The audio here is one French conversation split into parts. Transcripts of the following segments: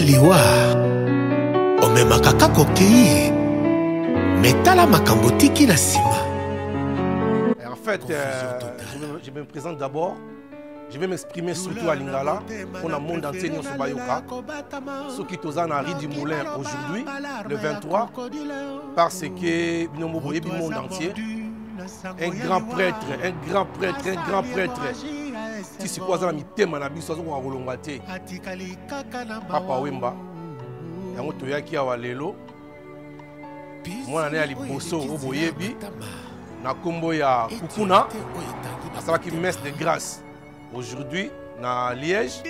liwa omemaka kaka okei metala makambo tiki na nsima. En fait, je me présente d'abord. Je vais m'exprimer surtout à Lingala, pour le monde entier, nous sommes Bayoka. Ce qui est en Henri du Moulin aujourd'hui, le 23, parce que nous sommes le monde entier. Un grand prêtre. Si c'est quoi ça, je suis Papa Wemba. Je suis Lelo. Moi, je suis Bosso Oboyebi. Na kombo ya Kukuna. Je suis messe de grâce. Aujourd'hui, à Liège,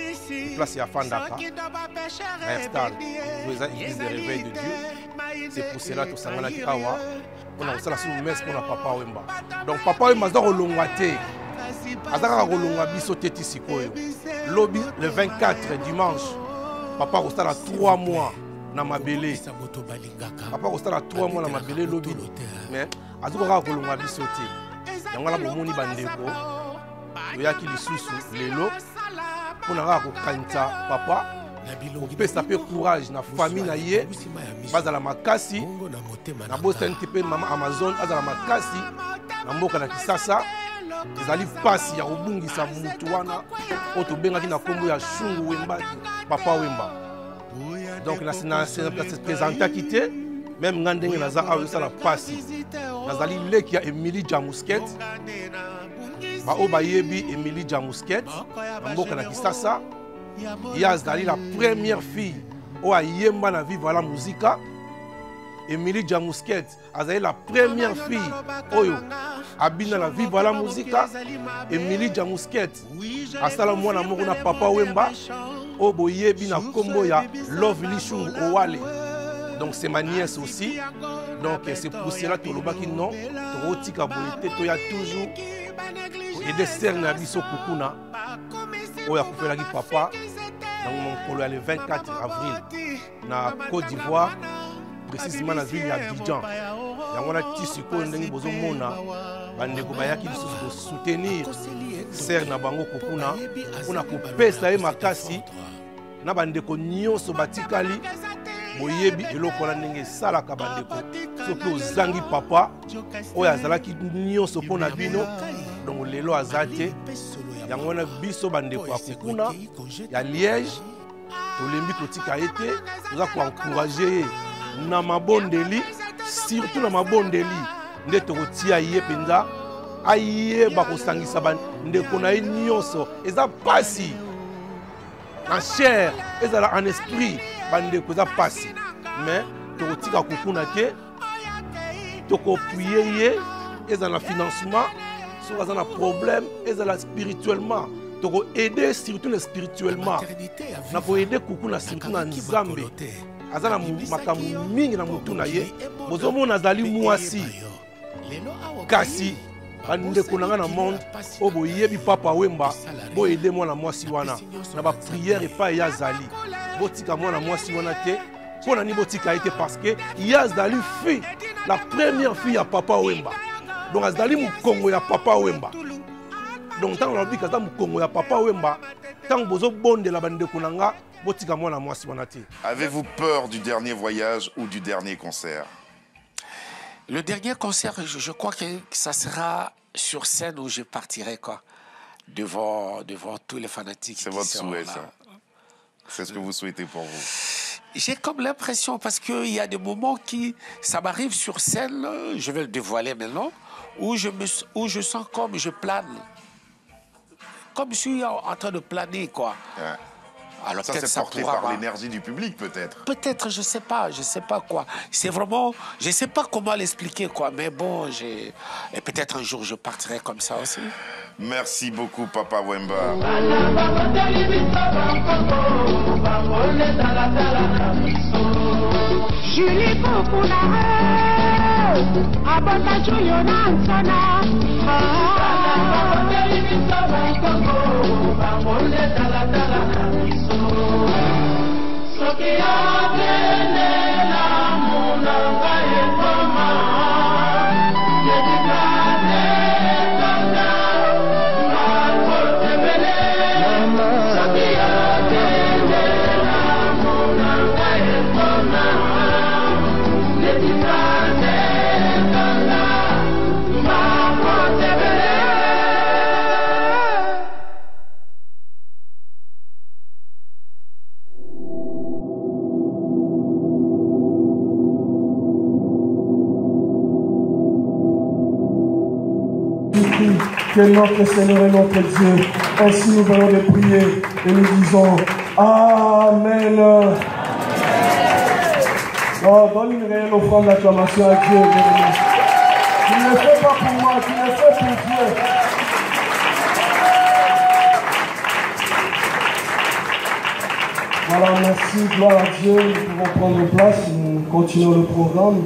place à Fandaka, à Eftal, l'église de réveil de Dieu. C'est pour cela que nous sommes ici. On a fait la messe pour Papa Wemba. Donc Papa Wemba a relongé. Lobby le 24 dimanche. Papa a 3 mois dans ma belé. Papa a 3 mois dans ma belé lobby. Mais il a relongé biso te. Il a relongé bandeko. Yaki lisusu lelo pour na kokanta papa kopesa pe courage na famille na ye bazala makasi na bosani te mama Amazon azala makasi na mboka na Kisasa ezali pasi ya kobungisa mutu wana oto bengaki na kombo ya Shungu Wemba Papa Wemba. Donc na se présenter quitté même ngandenge naza awisa la pasi nazali leki ya Emily Jamusket Baobayebi Emily Jamusket, Mboka na Kisasa, Yazali la première fille au Ayemba na vivre la musique. Emily Jamusket, Azali la première fille Oyo Abina la vivre la musique. Emily Jamusket, Asala mwana moko na Papa Wemba, Oboyebi na kombo ya Love Lishung Owale. Donc c'est ma nièce aussi. Donc c'est pour cela que l'obaki non, Totika Bonité, il y a toujours et des serres na biso Kukuna. Oya Kufelagi papa dans mon polo le 24 avril na Côte d'Ivoire, précisément dans la ville d'Abidjan. On a tissu ko ndenge bozo mona bandeko bayaki biso soutenir serre na bango Kukuna pona ko pesa e makasi na bandeko nyonso batikali boyebi eloko na ndenge salaka bandeko soki ozangi papa oyo azalaki nyonso mpona bino donc lelo azate yango na biso bandeko ya Kukuna ya Liège tolembi kotika ete toza koencourager ye na mabondeli surtout na mabondeli nde tokotia ye mpenza ayeba kosangisa bandeko na ye nyonso eza pasi en chair ezala en esprit bandeko eza pasi mais tokotika Kukuna te tokopuye ye ezala financement si on a un problème ezala spirituellement toko aider surtout spirituellement na ko aider Kukuna surtout na Nzambe azana makambo mingi na mutu na ye bozomona azali mwasi kasi bandeko nanga na monde obo yebi Papa Wemba bo aider mwana mwasi wana na ba prière epai ya zali botika mwana mwasi wana te pona ni botika ete parce que yazali fille la première fille à Papa Wemba. Donc azali mukongo ya Papa Wemba. Donc tant on bika za mukongo ya Papa Wemba, tant bozo bonde la bandeko nanga botika mwana mwasi wana te. Avez-vous peur du dernier voyage ou du dernier concert? Le dernier concert, je crois que ça sera sur scène où je partirai quoi, devant tous les fanatiques. C'est votre souhait, ça. C'est ce que vous souhaitez pour vous. J'ai comme l'impression, parce qu'il y a des moments qui, ça m'arrive sur scène, je vais le dévoiler maintenant, où je sens comme je plane. Comme je suis en train de planer, quoi. Ouais. Alors ça, c'est porté par l'énergie du public, peut-être. Peut-être, je sais pas quoi. C'est vraiment, je sais pas comment l'expliquer, quoi. Mais bon, et peut-être un jour je partirai comme ça aussi. Merci beaucoup, Papa Wemba. Julie Kukuna, abota Julio Nansana. qui est notre Seigneur et notre Dieu. Ainsi nous venons de prier et nous disons Amen. Oh, donne une réelle offrande d'acclamation à Dieu. Tu ne le fais pas pour moi, tu le fais pour Dieu. Voilà, merci, gloire à Dieu. Nous pouvons prendre place, nous continuons le programme.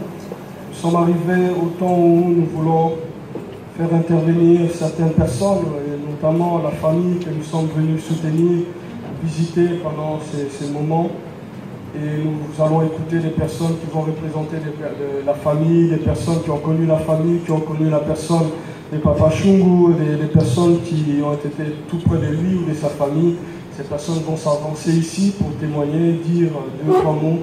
Nous sommes arrivés au temps où nous voulons faire intervenir certaines personnes, et notamment la famille que nous sommes venus soutenir, visiter pendant ces moments. Et nous allons écouter des personnes qui vont représenter la famille, des personnes qui ont connu la famille, qui ont connu la personne de Papa Shungu, des personnes qui ont été tout près de lui ou de sa famille. Ces personnes vont s'avancer ici pour témoigner, dire 2-3 mots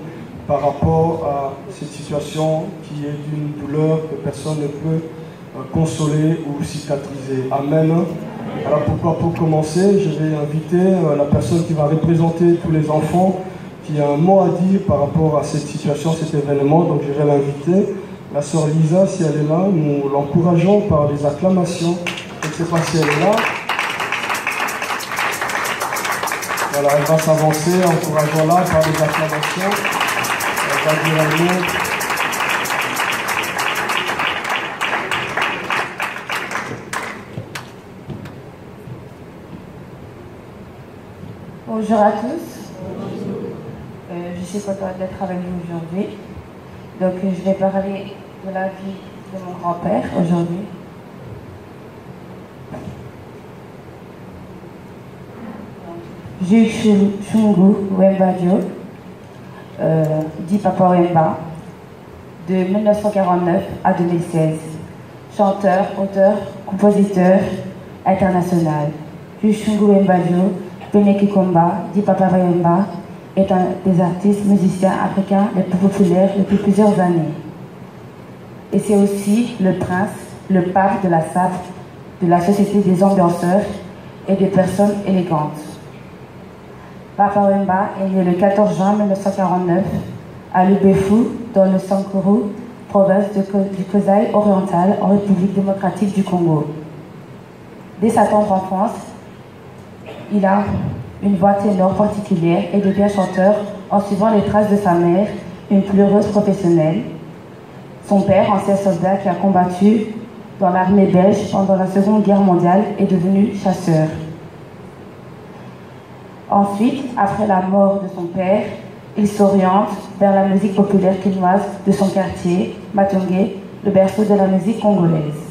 par rapport à cette situation qui est d'une douleur que personne ne peut consoler ou cicatriser. Amen. Alors pourquoi, pour commencer, je vais inviter la personne qui va représenter tous les enfants, qui a un mot à dire par rapport à cette situation, cet événement. Donc je vais l'inviter. La sœur Lisa, si elle est là, nous l'encourageons par des acclamations. Je ne sais pas si elle est là. Voilà, elle va s'avancer, encourageons-la par des acclamations. Elle va dire un mot. Bonjour à tous. Je suis contente d'être avec vous aujourd'hui. Donc je vais parler de la vie de mon grand-père aujourd'hui. Jules Shungu Wemba Diop, dit Papa Wemba, de 1949 à 2016. Chanteur, auteur, compositeur international. Jules Shungu Wemba Diop, Peneki Komba, dit Papa Wemba, est un des artistes musiciens africains les plus populaires depuis plusieurs années. Et c'est aussi le prince, le pape de la SAP, de la Société des ambianceurs et des personnes élégantes. Papa Wemba est né le 14 juin 1949 à Lubefu, dans le Sankuru, province du Kasaï oriental, en République démocratique du Congo. Dès sa tendre enfance, il a une voix ténor particulière et devient chanteur en suivant les traces de sa mère, une pleureuse professionnelle. Son père, ancien soldat qui a combattu dans l'armée belge pendant la Seconde Guerre mondiale, est devenu chasseur. Ensuite, après la mort de son père, il s'oriente vers la musique populaire quinoise de son quartier, Matongé, le berceau de la musique congolaise.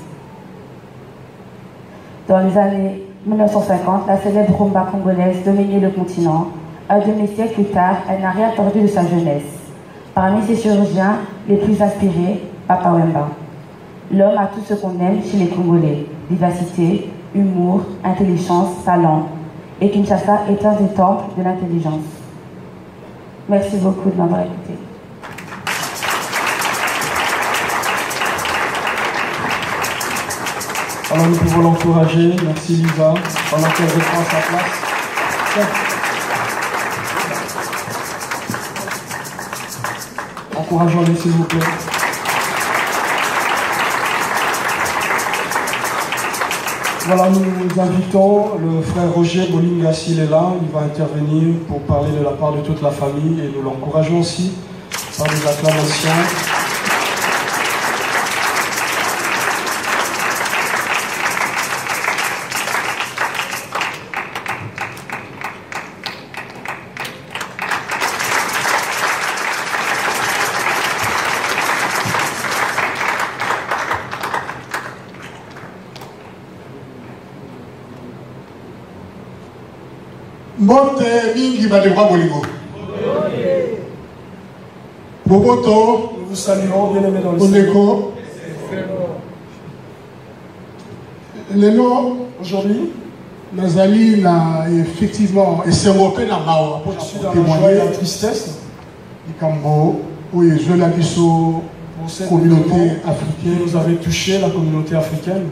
Dans les années 1950, la célèbre rumba congolaise dominait le continent. Un demi-siècle plus tard, elle n'a rien perdu de sa jeunesse. Parmi ses chirurgiens les plus inspirés, Papa Wemba. L'homme a tout ce qu'on aime chez les Congolais: vivacité, humour, intelligence, talent. Et Kinshasa est un des temples de l'intelligence. Merci beaucoup de m'avoir écouté. Alors nous pouvons l'encourager. Merci Lisa. Pendant qu'elle reprend sa place. Encourageons-les s'il vous plaît. Voilà, nous invitons le frère Roger Bolinga, s'il est là. Il va intervenir pour parler de la part de toute la famille et nous l'encourageons aussi par des acclamations. Mbote mingi badebra bolingo. Boboto, Nous vous saluons, bien-aimés dans le Seigneur. Ondeko. Lelo, Aujourd'hui, Nazali na effectivement esengope na mawa pour je suis dans la joie et témoigner la tristesse likambo oyo ezola biso pour cette communauté qui africaine nous avait touché, la communauté africaine,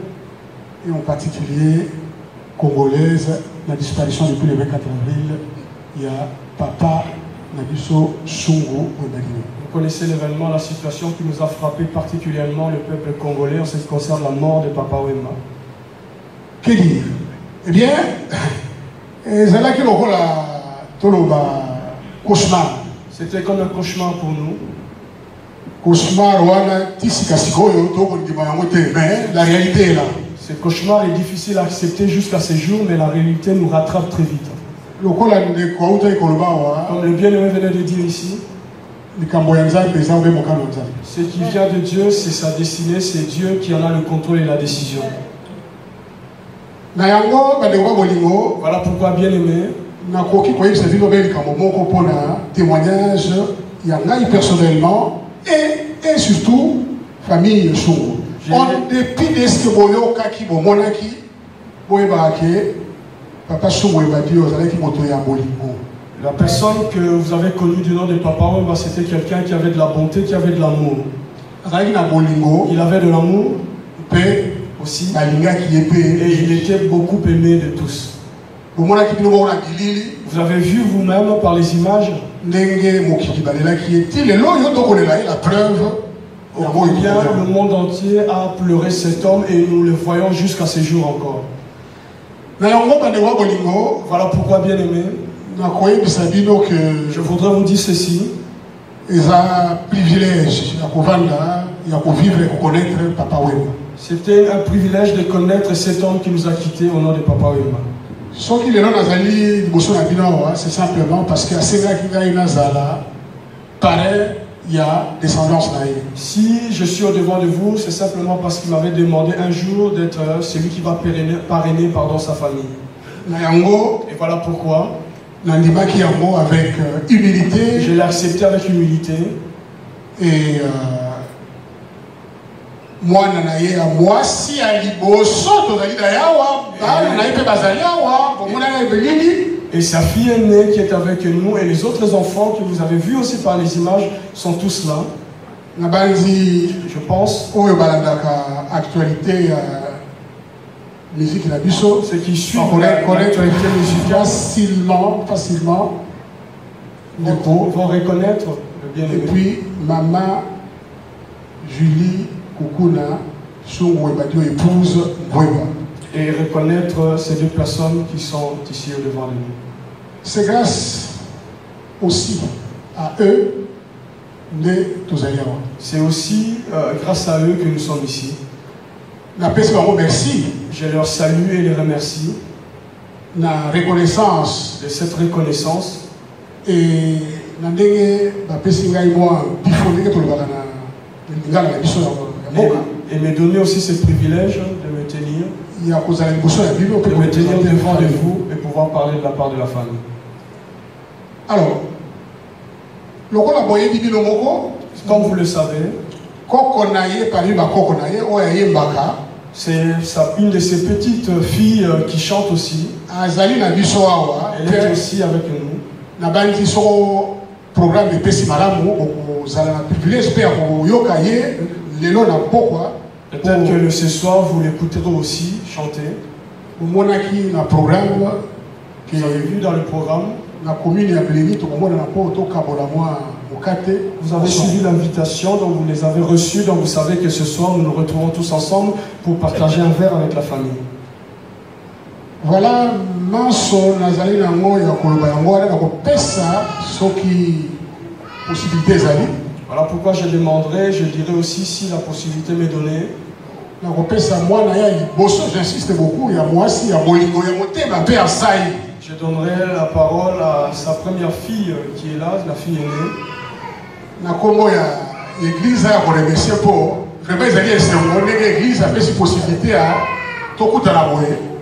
et en particulier congolaise. La disparition depuis le 24 avril, il y a Papa Nabiso Shungu Wembadino. vous connaissez l'événement, la situation qui nous a frappé particulièrement le peuple congolais en ce qui concerne la mort de Papa Wemba. Que dire? Eh bien, c'est qui cauchemar. C'était comme un cauchemar pour nous. Cauchemar, mais la réalité est là. Ce cauchemar est difficile à accepter jusqu'à ces jours, mais la réalité nous rattrape très vite. Comme le bien-aimé venait de dire ici, ce qui vient de Dieu, c'est sa destinée, c'est Dieu qui en a le contrôle et la décision. Voilà pourquoi, bien-aimé, témoignage, il y en a personnellement et surtout famille Shungu. En dépit de ce que Boyo Kaki Bomonaki, Papa Shungu et Badio, la personne que vous avez connue du nom de Papa Wemba, c'était quelqu'un qui avait de la bonté, qui avait de l'amour. Il avait de l'amour aussi, et il était beaucoup aimé de tous. Vous avez vu vous-même par les images la preuve combien le monde entier a pleuré cet homme et nous le voyons jusqu'à ce jour encore. Voilà pourquoi, bien aimé, je voudrais vous dire ceci. C'était un privilège de connaître cet homme qui nous a quittés au nom de Papa Wemba. C'est simplement parce que il y a descendance. Si je suis au devant de vous, c'est simplement parce qu'il m'avait demandé un jour d'être celui qui va parrainer sa famille. Et voilà pourquoi avec humilité. Je l'ai accepté avec humilité. Et moi, si et sa fille aînée qui est avec nous et les autres enfants que vous avez vus aussi par les images sont tous là. Je pense actualité musique ceux qui suivent l'actualité musicale facilement vont reconnaître le bien-aimé. Et puis maman Julie Kukuna Shungu Badio épouse Wemba. Et reconnaître ces deux personnes qui sont ici au devant de nous. C'est grâce aussi à eux de Tozayawa. C'est aussi grâce à eux que nous sommes ici. Merci. Je leur salue et les remercie. La reconnaissance de cette reconnaissance. Et me donner aussi ce privilège de me tenir. De me tenir devant de vous et pouvoir parler de la part de la famille. Alors, comme vous le savez, c'est une de ces petites filles qui chante aussi. Elle est aussi avec nous. Programme de Pessi Malamu, vous avez un privilège, peut-être que ce soir vous l'écouterez aussi chanter. Vous avez vu dans le programme. Vous avez suivi l'invitation, donc vous les avez reçus, donc vous savez que ce soir nous nous retrouvons tous ensemble pour partager un verre avec la famille. Voilà, possibilité. Voilà pourquoi je demanderai, je dirais aussi si la possibilité m'est donnée. J'insiste beaucoup, il y a moi aussi, il y a je donnerai la parole à sa première fille qui est là, la fille aînée. L'église a remercié pour l'église a fait cette possibilité à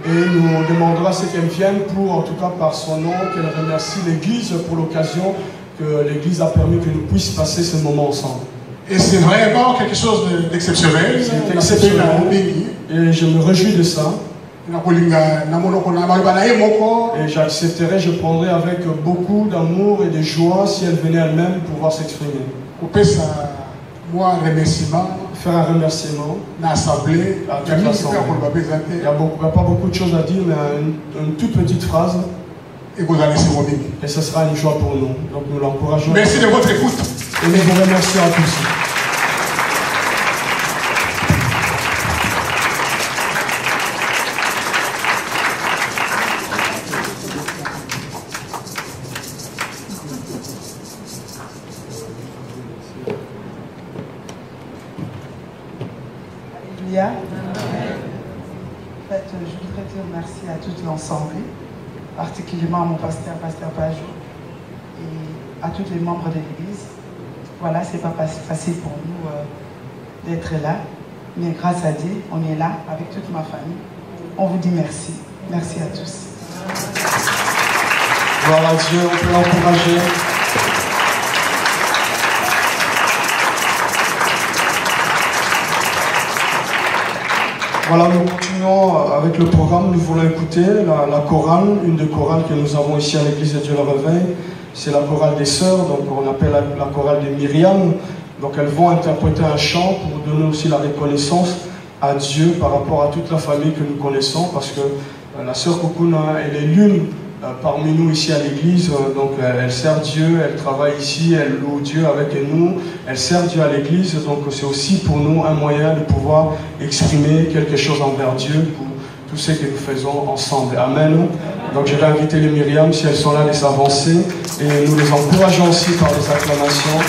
et nous demandera ce qu'elle vienne pour, en tout cas par son nom, qu'elle remercie l'église pour l'occasion que l'église a permis que nous puissions passer ce moment ensemble. Et c'est vraiment quelque chose d'exceptionnel. C'est exceptionnel. Et je me réjouis de ça. Et j'accepterai, je prendrai avec beaucoup d'amour et de joie si elle venait elle-même pouvoir s'exprimer. Faire un remerciement à l'Assemblée. Il n'y a pas beaucoup de choses à dire, mais une toute petite phrase. Et ce sera une joie pour nous. Donc nous l'encourageons. Merci de votre écoute. Et nous vous remercions à tous. l'ensemble, particulièrement à mon pasteur Pajou, et à tous les membres de l'Église. Voilà, c'est pas facile pour nous d'être là, mais grâce à Dieu, on est là avec toute ma famille. On vous dit merci. Merci à tous. Gloire à Dieu, on peut l'encourager. Voilà, nous continuons avec le programme. Nous voulons écouter la chorale, une des chorales que nous avons ici à l'église de Dieu le Réveil. C'est la chorale des sœurs, donc on appelle la chorale de Myriam. Donc elles vont interpréter un chant pour donner aussi la reconnaissance à Dieu par rapport à toute la famille que nous connaissons, parce que la sœur Koukouna, elle est l'une parmi nous ici à l'église, donc elle sert Dieu, elle travaille ici, elle loue Dieu avec nous, elle sert Dieu à l'église, donc c'est aussi pour nous un moyen de pouvoir exprimer quelque chose envers Dieu pour tout ce que nous faisons ensemble. Amen. Donc je vais inviter les Myriam, si elles sont là, de s'avancer, et nous les encourageons aussi par des acclamations.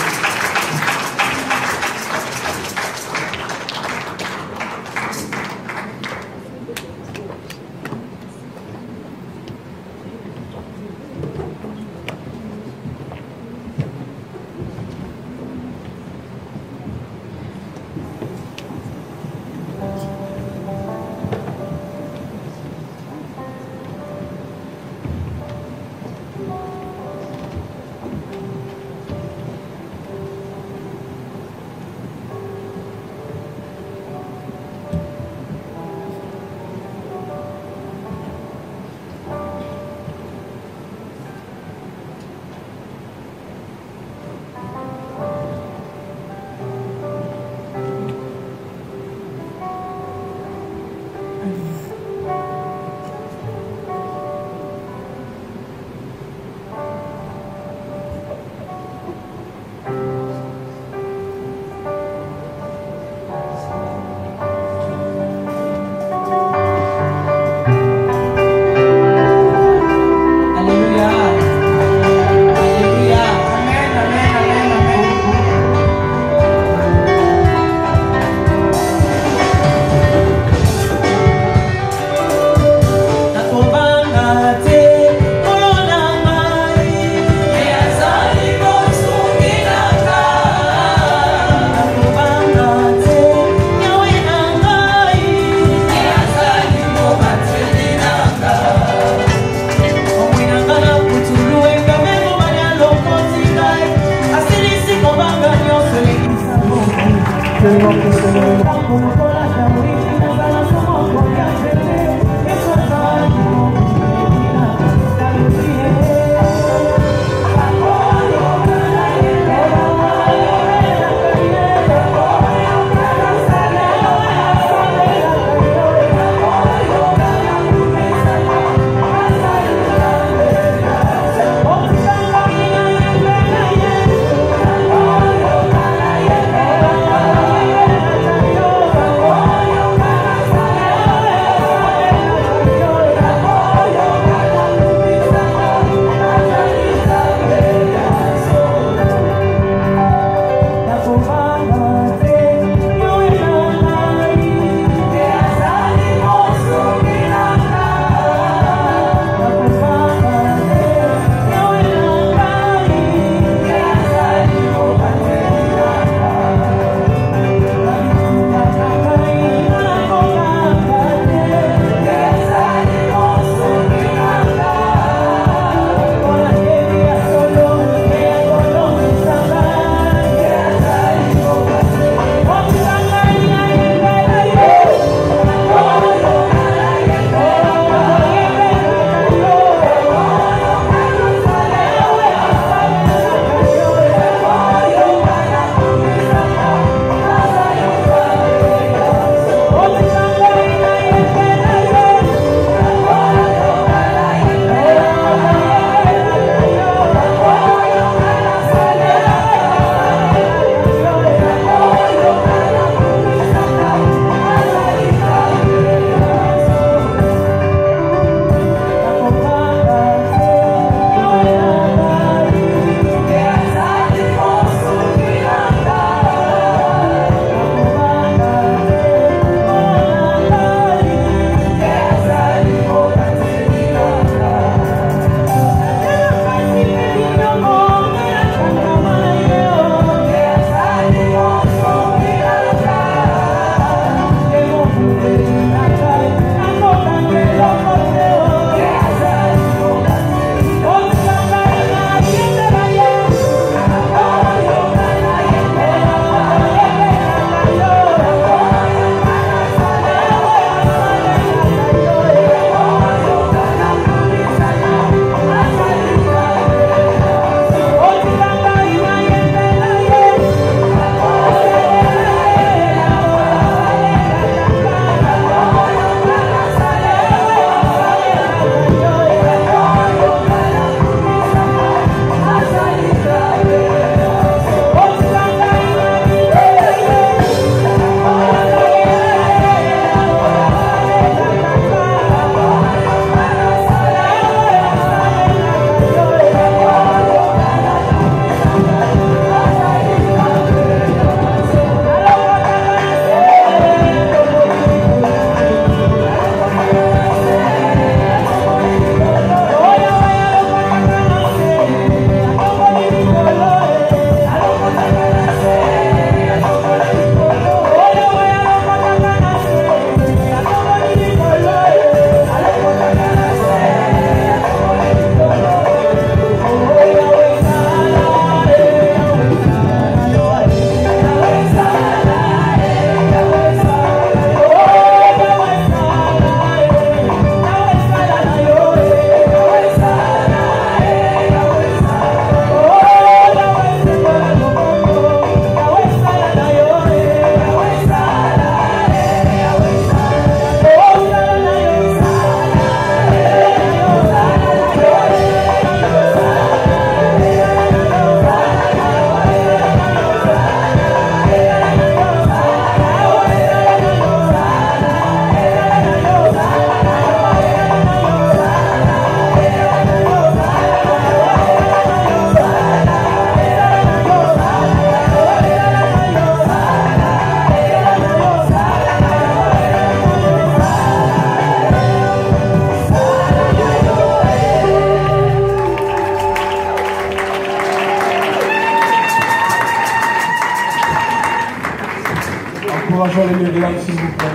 mic, s'il vous plaît.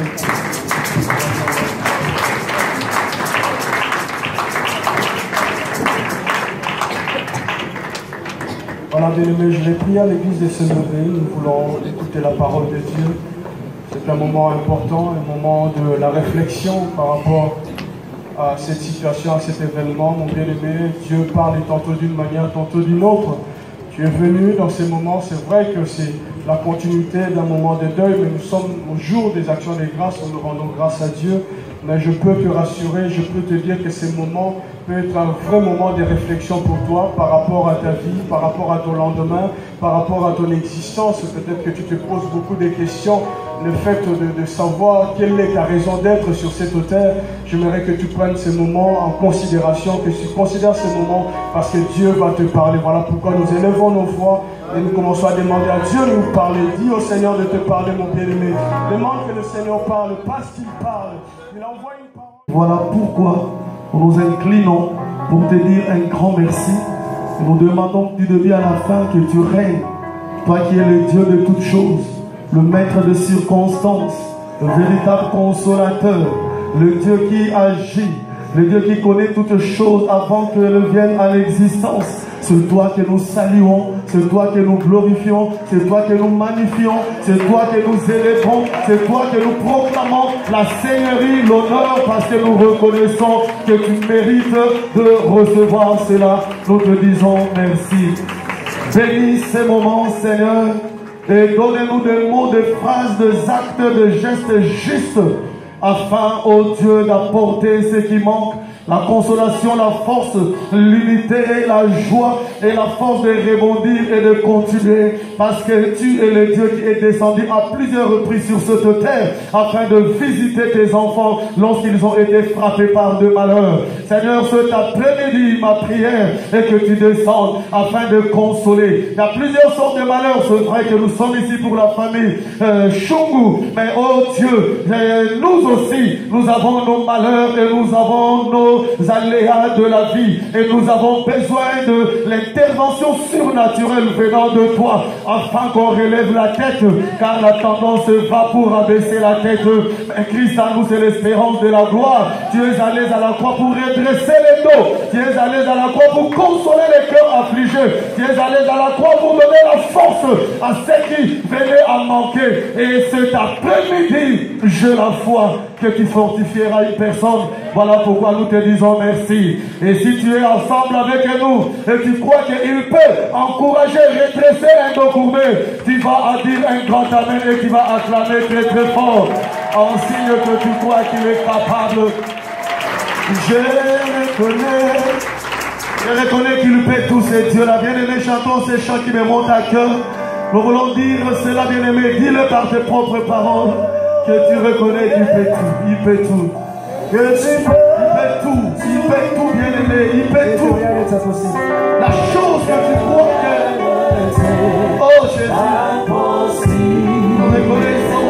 Voilà, bien-aimés, je vais prier à l'église de se lever. Nous voulons écouter la parole de Dieu. C'est un moment important, un moment de la réflexion par rapport à cette situation, à cet événement. Mon bien-aimé, Dieu parle tantôt d'une manière, tantôt d'une autre. Tu es venu dans ces moments, c'est vrai que c'est la continuité d'un moment de deuil, mais nous sommes au jour des actions des grâces, nous rendons grâce à Dieu. Mais je peux te rassurer, je peux te dire que ces moments peuvent être un vrai moment de réflexion pour toi par rapport à ta vie, par rapport à ton lendemain, par rapport à ton existence. Peut-être que tu te poses beaucoup de questions. Le fait de savoir quelle est ta raison d'être sur cette terre, j'aimerais que tu prennes ces moments en considération, que tu considères ces moments parce que Dieu va te parler. Voilà pourquoi nous élevons nos voix et nous commençons à demander à Dieu de nous parler. Dis au Seigneur de te parler, mon bien-aimé. Demande que le Seigneur parle parce qu'il parle. Il envoie une parole. Voilà pourquoi nous nous inclinons pour te dire un grand merci. Nous demandons du début à la fin que tu règnes, toi qui es le Dieu de toutes choses, le maître de circonstances, le véritable consolateur, le Dieu qui agit, le Dieu qui connaît toutes choses avant qu'elles viennent à l'existence. C'est toi que nous saluons, c'est toi que nous glorifions, c'est toi que nous magnifions, c'est toi que nous élevons, c'est toi que nous proclamons la seigneurie, l'honneur, parce que nous reconnaissons que tu mérites de recevoir cela. Nous te disons merci. Bénis ces moments, Seigneur, et donnez-nous des mots, des phrases, des actes, des gestes justes, afin, ô Dieu, d'apporter ce qui manque, la consolation, la force, l'unité et la joie et la force de rebondir et de continuer, parce que tu es le Dieu qui est descendu à plusieurs reprises sur cette terre afin de visiter tes enfants lorsqu'ils ont été frappés par de malheurs. Seigneur, cet après-midi, ma prière est que tu descendes afin de consoler. Il y a plusieurs sortes de malheurs, c'est vrai que nous sommes ici pour la famille Shungu, mais oh Dieu, nous aussi, nous avons nos malheurs et nous avons nos aléas de la vie et nous avons besoin de l'intervention surnaturelle venant de toi afin qu'on relève la tête, car la tendance va pour abaisser la tête. Mais Christ à nous, c'est l'espérance de la gloire. Tu es allé à la croix pour redresser les dos, tu es allé à la croix pour consoler les cœurs affligés, tu es allé à la croix pour donner la force à ceux qui venaient à manquer. Et cet après-midi, j'ai la foi que tu fortifieras une personne. Voilà pourquoi nous te disons merci. Et si tu es ensemble avec nous et tu crois qu'il peut encourager, redresser un dos courbé, tu vas dire un grand amen et tu vas acclamer très très fort en signe que tu crois qu'il est capable. Je reconnais qu'il peut tout, c'est Dieu. La bien-aimée, chantons ces chants qui me montent à cœur. Nous voulons dire cela, bien-aimé, dis-le par tes propres paroles, que tu reconnais qu'il peut tout, il peut tout. Que tu peux, il peut tout, bien-aimé, il peut tout. La chose que tu crois que... Oh Jésus, nous reconnaissons,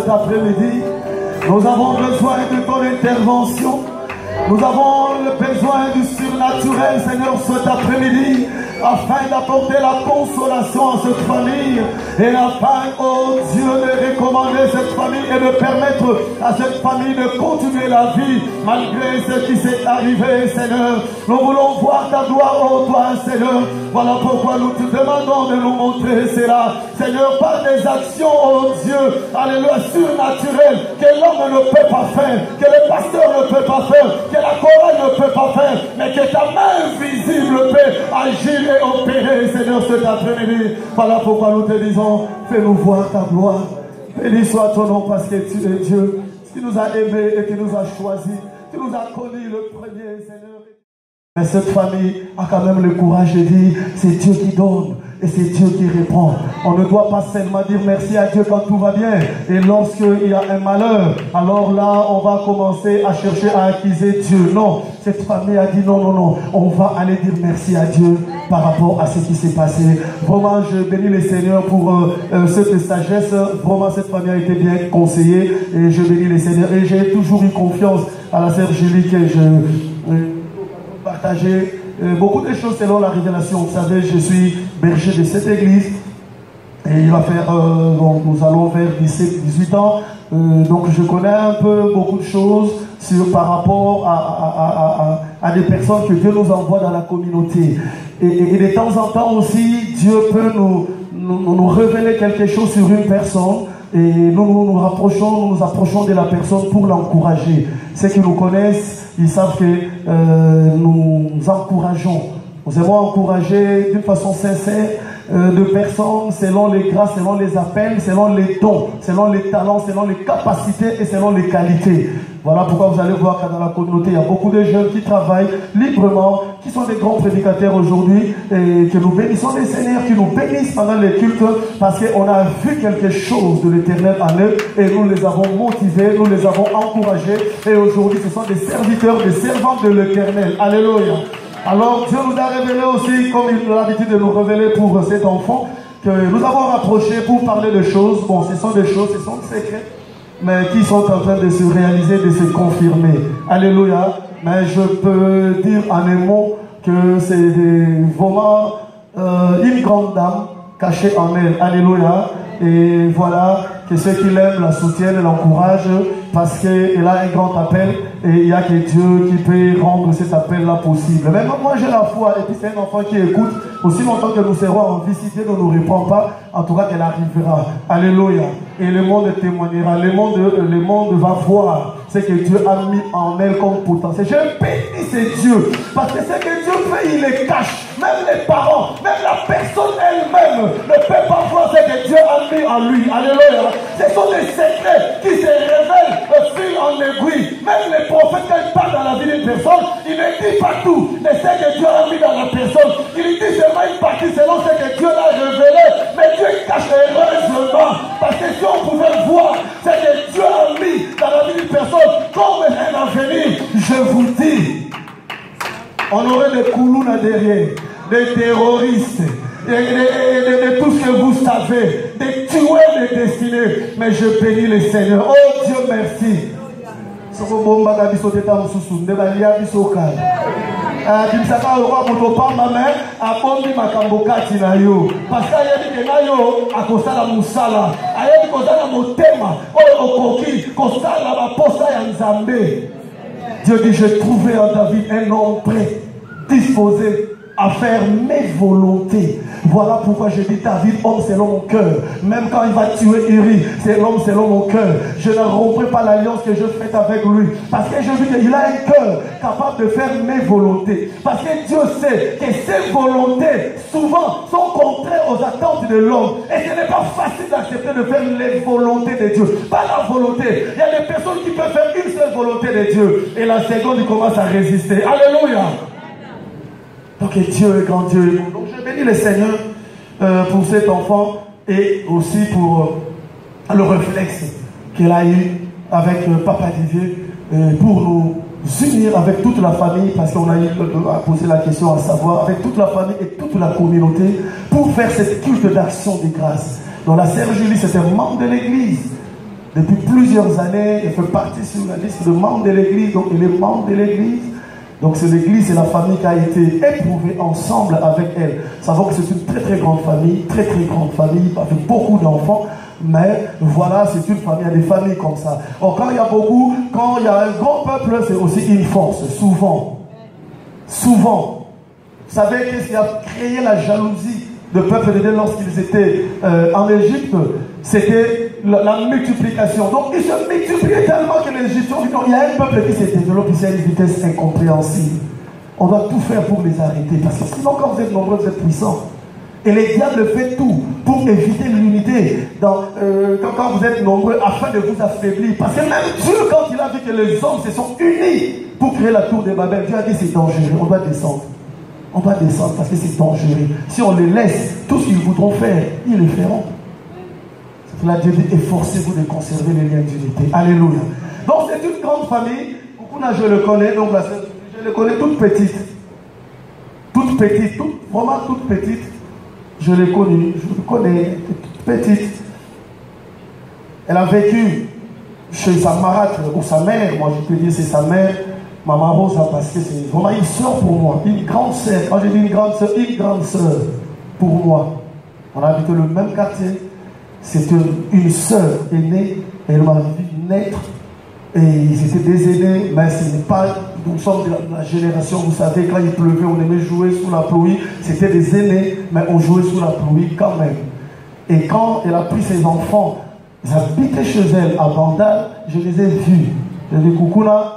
cet après-midi. Nous avons besoin de ton intervention. Nous avons le besoin du surnaturel, Seigneur, cet après-midi, afin d'apporter la consolation à cette famille et afin, oh Dieu, de recommander cette famille et de permettre à cette famille de continuer la vie malgré ce qui s'est arrivé, Seigneur. Nous voulons voir ta gloire, oh toi, Seigneur. Voilà pourquoi nous te demandons de nous montrer cela, Seigneur, par des actions, oh Dieu, alléluia, surnaturelles, que l'homme ne peut pas faire, que le pasteur ne peut pas faire, que la chorale ne peut pas faire, mais que ta main visible peut agir et opérer, Seigneur, cet après-midi. Voilà pourquoi nous te disons, fais-nous voir ta gloire. Béni soit ton nom parce que tu es Dieu, qui nous a aimés et qui nous a choisis, qui nous a connus le premier, Seigneur. Mais cette famille a quand même le courage de dire, c'est Dieu qui donne. Et c'est Dieu qui répond. On ne doit pas seulement dire merci à Dieu quand tout va bien. Et lorsqu'il y a un malheur, alors là, on va commencer à chercher à accuser Dieu. Non, cette famille a dit non, non, non. On va aller dire merci à Dieu par rapport à ce qui s'est passé. Vraiment, je bénis le Seigneur pour cette sagesse. Vraiment, cette famille a été bien conseillée. Et je bénis le Seigneur. Et j'ai toujours eu confiance à la sœur Julie que je partageais beaucoup de choses selon la révélation. Vous savez, je suis berger de cette église et il va faire, donc nous allons vers 17-18 ans. Donc je connais un peu beaucoup de choses par rapport à des personnes que Dieu nous envoie dans la communauté. Et de temps en temps aussi, Dieu peut nous révéler quelque chose sur une personne. Et nous nous approchons de la personne pour l'encourager. Ceux qui nous connaissent, ils savent que nous encourageons. Nous aimons encourager d'une façon sincère de personnes selon les grâces, selon les appels, selon les dons, selon les talents, selon les capacités et selon les qualités. Voilà pourquoi vous allez voir que dans la communauté, il y a beaucoup de jeunes qui travaillent librement, qui sont des grands prédicateurs aujourd'hui, et que nous bénissons les seigneurs, qui nous bénissent pendant les cultes, parce qu'on a vu quelque chose de l'éternel en eux, et nous les avons motivés, nous les avons encouragés, et aujourd'hui ce sont des serviteurs, des servants de l'éternel. Alléluia. Alors Dieu nous a révélé aussi, comme il a l'habitude de nous révéler pour cet enfant, que nous avons rapproché pour parler de choses. Bon, ce sont des choses, ce sont des secrets, mais qui sont en train de se réaliser, de se confirmer. Alléluia. Mais je peux dire en un mot que c'est vraiment une grande dame cachée en elle. Alléluia. Et voilà, que ceux qui l'aiment la soutiennent et l'encouragent parce qu'elle a un grand appel et il n'y a que Dieu qui peut rendre cet appel-là possible. Même moi j'ai la foi et puis c'est un enfant qui écoute. Aussi longtemps que nous serons en vie, si Dieu ne nous répond pas, en tout cas elle arrivera. Alléluia. Et le monde témoignera, le monde va voir ce que Dieu a mis en elle comme potentiel. Je bénis ce Dieu parce que ce que Dieu fait, il les cache. Même les parents, même la personne elle-même ne peut pas voir ce que Dieu a mis en lui. Alléluia. Ce sont des secrets qui se révèlent de fil en aiguille. Même les prophètes, quand ils parlent dans la vie d'une personne, ils ne disent pas tout de ce que Dieu a mis dans la personne. Ils disent seulement une partie selon ce que Dieu a révélé. Mais Dieu cache heureusement. Parce que si on pouvait voir ce que Dieu a mis dans la vie d'une personne comme un avenir, je vous dis, on aurait des koulounas derrière, des terroristes, de tout ce que vous savez, des tueurs de destinée. Mais je bénis le Seigneur. Oh Dieu, merci. Bimisaka roi motopa mame akombi makambo kati na yo parce que ayebi ke na yo akosala musala ayebi kozala motema oyo okoki kosala baposa ya Nzambe. Dieu dit, j'ai trouvé en David un homme prêt, disposé à faire mes volontés. Voilà pourquoi je dis David, homme selon mon cœur. Même quand il va tuer Uri, c'est l'homme selon mon cœur. Je ne romprai pas l'alliance que je fais avec lui. Parce que je dis qu'il a un cœur capable de faire mes volontés. Parce que Dieu sait que ses volontés, souvent, sont contraires aux attentes de l'homme. Et ce n'est pas facile d'accepter de faire les volontés de Dieu. Pas la volonté. Il y a des personnes qui peuvent faire une seule volonté de Dieu. Et la seconde, il commence à résister. Alléluia. Donc Dieu est grand Dieu. Donc je bénis le Seigneur pour cet enfant et aussi pour le réflexe qu'elle a eu avec Papa Didier pour nous unir avec toute la famille, parce qu'on a posé la question à savoir, avec toute la famille et toute la communauté pour faire cette culte d'action de grâce. Donc la sœur Julie, c'est un membre de l'église depuis plusieurs années. Elle fait partie sur la liste de membres de l'église. Donc elle est membre de l'église. Donc c'est l'église et la famille qui a été éprouvée ensemble avec elle. Savons que c'est une très très grande famille, avec beaucoup d'enfants. Mais voilà, c'est une famille, il y a des familles comme ça. Or, quand il y a beaucoup, quand il y a un grand peuple, c'est aussi une force, souvent. Souvent. Vous savez qu'est-ce qui a créé la jalousie de peuple de Dieu lorsqu'ils étaient en Égypte? C'était la multiplication. Donc ils se multipliaient tellement que les Égyptiens disent il y a un peuple qui s'est développé, c'est à une vitesse incompréhensible. On doit tout faire pour les arrêter. Parce que sinon, quand vous êtes nombreux, vous êtes puissants. Et les diables font tout pour éviter l'unité quand vous êtes nombreux, afin de vous affaiblir. Parce que même Dieu, quand il a vu que les hommes se sont unis pour créer la tour de Babel, Dieu a dit c'est dangereux, on doit descendre. On doit descendre parce que c'est dangereux. Si on les laisse, tout ce qu'ils voudront faire, ils le feront. C'est pour cela que Dieu dit efforcez-vous de conserver les liens d'unité. Alléluia. Donc c'est une grande famille. Kukuna, je le connais, donc je le connais toute petite. Toute petite, vraiment toute petite. Je l'ai connue, je le connais, toute petite. Elle a vécu chez sa marâtre ou sa mère, moi je peux dire c'est sa mère, Maman Rosa, parce que c'est vraiment une soeur pour moi, une grande soeur. Quand j'ai dit une grande soeur pour moi. On a habité le même quartier, c'était une soeur aînée, elle m'a vu naître, et ils étaient des aînés, mais ce n'est pas, nous sommes de la génération, vous savez, quand il pleuvait, on aimait jouer sous la pluie, c'était des aînés, mais on jouait sous la pluie quand même. Et quand elle a pris ses enfants, ils habitaient chez elle à Bandal, je les ai vus. J'ai vu Kukuna,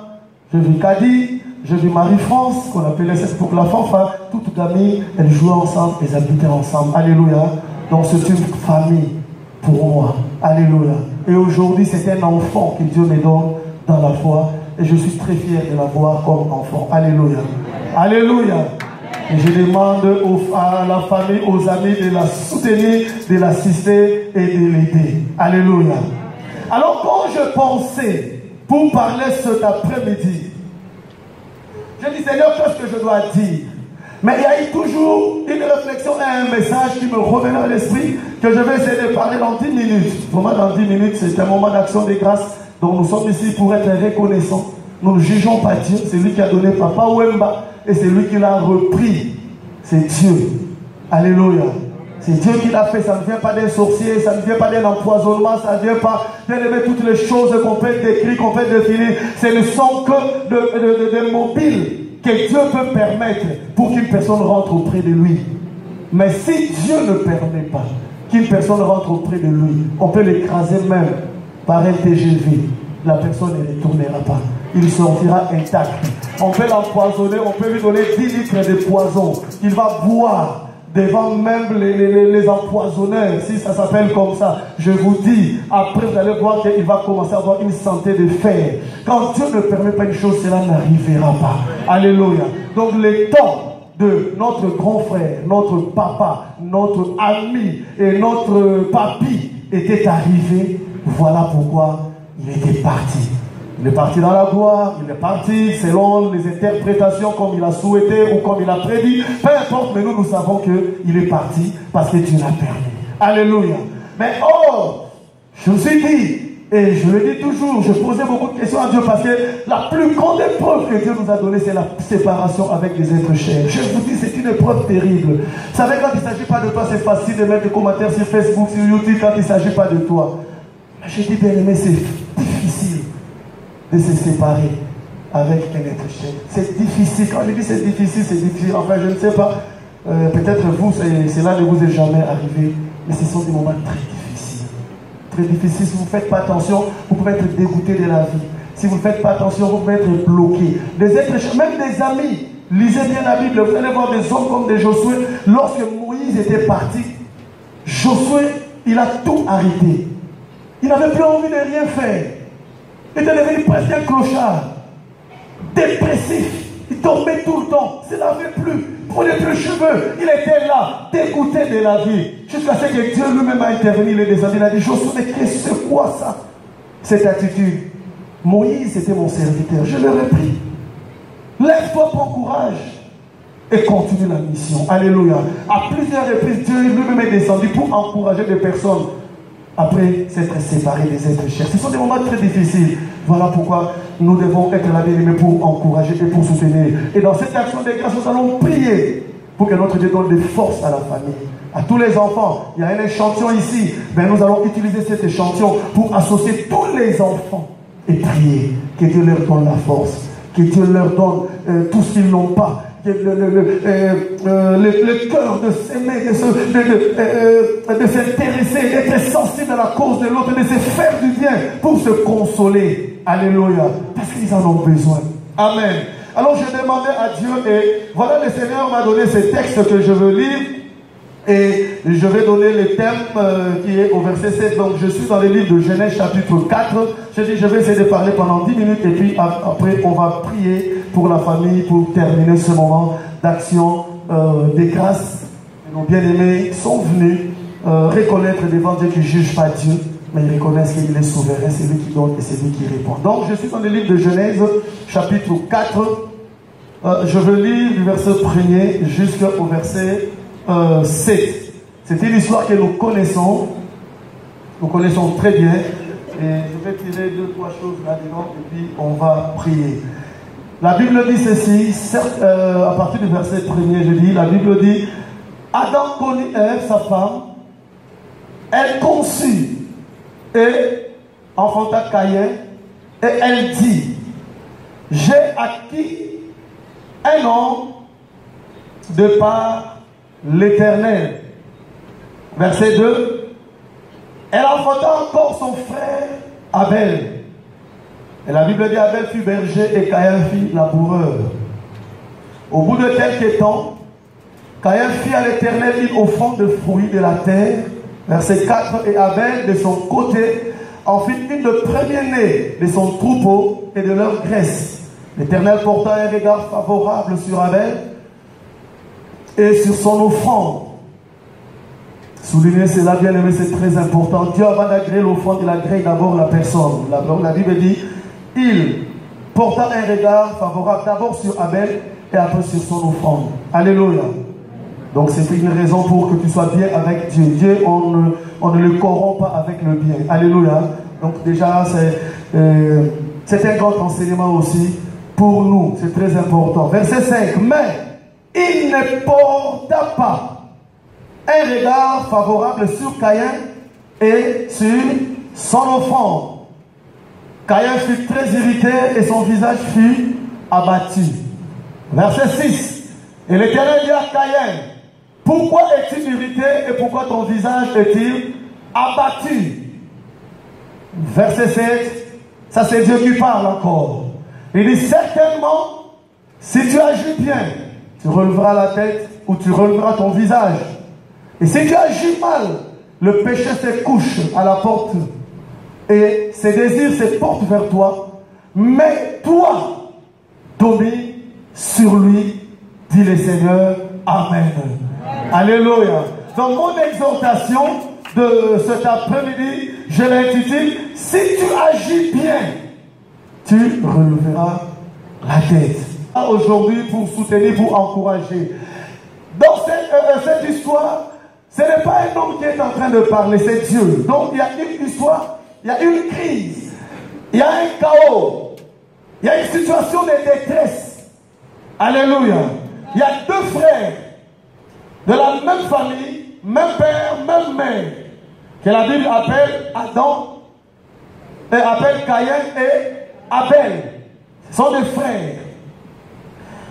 j'ai vu Kadi, j'ai vu Marie-France, qu'on appelait pour la fanfare, toutes amies, elles jouaient ensemble, elles habitaient ensemble. Alléluia. Donc c'est une famille pour moi. Alléluia. Et aujourd'hui, c'est un enfant que Dieu me donne dans la foi. Et je suis très fier de l'avoir comme enfant. Alléluia. Alléluia. Et je demande à la famille, aux amis de la soutenir, de l'assister et de l'aider. Alléluia. Alors quand je pensais pour parler cet après-midi, je dis Seigneur, qu'est-ce que je dois dire? Mais il y a eu toujours une réflexion et un message qui me revenait à l'esprit que je vais essayer de parler dans 10 minutes. Vraiment dans 10 minutes, c'est un moment d'action de grâce. Donc nous sommes ici pour être reconnaissants. Nous ne jugeons pas Dieu. C'est lui qui a donné Papa Wemba et c'est lui qui l'a repris. C'est Dieu. Alléluia. C'est Dieu qui l'a fait. Ça ne vient pas d'un sorcier, ça ne vient pas d'un empoisonnement, ça ne vient pas d'élever toutes les choses qu'on peut décrire, qu'on peut définir. Ce ne sont que des mobiles que Dieu peut permettre pour qu'une personne rentre auprès de lui. Mais si Dieu ne permet pas qu'une personne rentre auprès de lui, on peut l'écraser même par un TGV. La personne ne retournera pas. Il sortira intact. On peut l'empoisonner, on peut lui donner 10 litres de poison. Il va boire devant même les empoisonneurs, si ça s'appelle comme ça. Je vous dis, après vous allez voir qu'il va commencer à avoir une santé de fer. Quand Dieu ne permet pas une chose, cela n'arrivera pas. Alléluia. Donc le temps de notre grand frère, notre papa, notre ami et notre papy était arrivé. Voilà pourquoi il était parti. Il est parti dans la gloire, il est parti selon les interprétations comme il a souhaité ou comme il a prédit. Peu importe, mais nous savons qu'il est parti parce que Dieu l'a permis. Alléluia. Mais je me suis dit, et je le dis toujours, je posais beaucoup de questions à Dieu parce que la plus grande épreuve que Dieu nous a donnée, c'est la séparation avec les êtres chers. Je vous dis, c'est une épreuve terrible. Vous savez, quand il ne s'agit pas de toi, c'est facile de mettre des commentaires sur Facebook, sur YouTube, quand il ne s'agit pas de toi. Mais je dis, bien aimé, c'est difficile de se séparer avec un être cher. C'est difficile. Quand je dis c'est difficile. Enfin, je ne sais pas. Peut-être vous, cela ne vous est jamais arrivé. Mais ce sont des moments très difficiles. Très difficiles. Si vous ne faites pas attention, vous pouvez être dégoûté de la vie. Si vous ne faites pas attention, vous pouvez être bloqué. Des êtres chers, même des amis. Lisez bien la Bible. Vous allez voir des hommes comme des Josué. Lorsque Moïse était parti, Josué, il a tout arrêté. Il n'avait plus envie de rien faire. Il était devenu presque un clochard, dépressif. Il dormait tout le temps, il ne lavait plus, il prenait plus les cheveux. Il était là, dégoûté de la vie. Jusqu'à ce que Dieu lui-même a intervenu, il a dit, Josué, mais qu'est-ce que c'est quoi ça? Cette attitude. Moïse était mon serviteur, je l'ai repris. Lève-toi, prends courage et continue la mission. Alléluia. À plusieurs reprises, Dieu lui-même est descendu pour encourager des personnes après s'être séparés des êtres chers. Ce sont des moments très difficiles. Voilà pourquoi nous devons être là, bien-aimés, pour encourager et pour soutenir. Et dans cette action de grâce, nous allons prier pour que notre Dieu donne des forces à la famille. À tous les enfants, il y a un échantillon ici. Ben, nous allons utiliser cet échantillon pour associer tous les enfants et prier. Que Dieu leur donne la force. Que Dieu leur donne tout ce qu'ils n'ont pas. Le cœur de s'aimer, de s'intéresser, d'être sensible à la cause de l'autre, de se faire du bien pour se consoler. Alléluia. Parce qu'ils en ont besoin. Amen. Alors je demandais à Dieu, et voilà, le Seigneur m'a donné ce texte que je veux lire. Et je vais donner le thème qui est au verset 7. Donc je suis dans le livre de Genèse chapitre 4. Je dis je vais essayer de parler pendant 10 minutes et puis après on va prier pour la famille pour terminer ce moment d'action des grâces. Nos bien-aimés sont venus reconnaître devant Dieu qu'ils ne jugent pas Dieu, mais ils reconnaissent qu'il est souverain, c'est lui qui donne et c'est lui qui répond. Donc je suis dans le livre de Genèse chapitre 4. Je veux lire du verset 1er jusqu'au verset 7. C'est une histoire que nous connaissons très bien. Et je vais tirer 2-3 choses là-dedans et puis on va prier. La Bible dit ceci, certes, à partir du verset 1er, je dis, la Bible dit, Adam connut Ève, sa femme, elle conçut et enfanta Caïn, et elle dit, j'ai acquis un homme de par l'Éternel. Verset 2. Elle enfanta encore son frère Abel. Et la Bible dit Abel fut berger et Caïn fut laboureur. Au bout de quelques temps, Caïn fit à l'Éternel une offrande de fruits de la terre. Verset 4. Et Abel de son côté en fit une de premier-né de son troupeau et de leur graisse. L'Éternel porta un regard favorable sur Abel et sur son offrande. Soulignez cela, bien aimé, c'est très important. Dieu, avant d'agréer l'offrande, il agrée d'abord la personne. La Bible dit, il porta un regard favorable d'abord sur Abel et après sur son offrande. Alléluia. Donc c'est une raison pour que tu sois bien avec Dieu. Dieu, on ne le corrompt pas avec le bien. Alléluia. Donc déjà, c'est un grand enseignement aussi pour nous. C'est très important. Verset 5. Mais il ne porta pas un regard favorable sur Caïn et sur son offrande. Caïn fut très irrité et son visage fut abattu. Verset 6. Et l'Éternel dit à Caïn, pourquoi es-tu irrité et pourquoi ton visage est-il abattu? Verset 7. Ça c'est Dieu qui parle encore. Il dit certainement, si tu agis bien, tu relèveras la tête ou tu relèveras ton visage. Et si tu agis mal, le péché se couche à la porte et ses désirs se portent vers toi. Mais toi, domine sur lui, dit le Seigneur. Amen. Alléluia. Donc mon exhortation de cet après-midi, je l'intitule, si tu agis bien, tu relèveras la tête. Aujourd'hui, pour soutenir, pour encourager. Dans cette histoire, ce n'est pas un homme qui est en train de parler, c'est Dieu. Donc il y a une histoire, il y a une crise, il y a un chaos, il y a une situation de détresse. Alléluia. Il y a deux frères de la même famille, même père, même mère, que la Bible appelle Adam, et appelle Caïn et Abel. Ce sont des frères.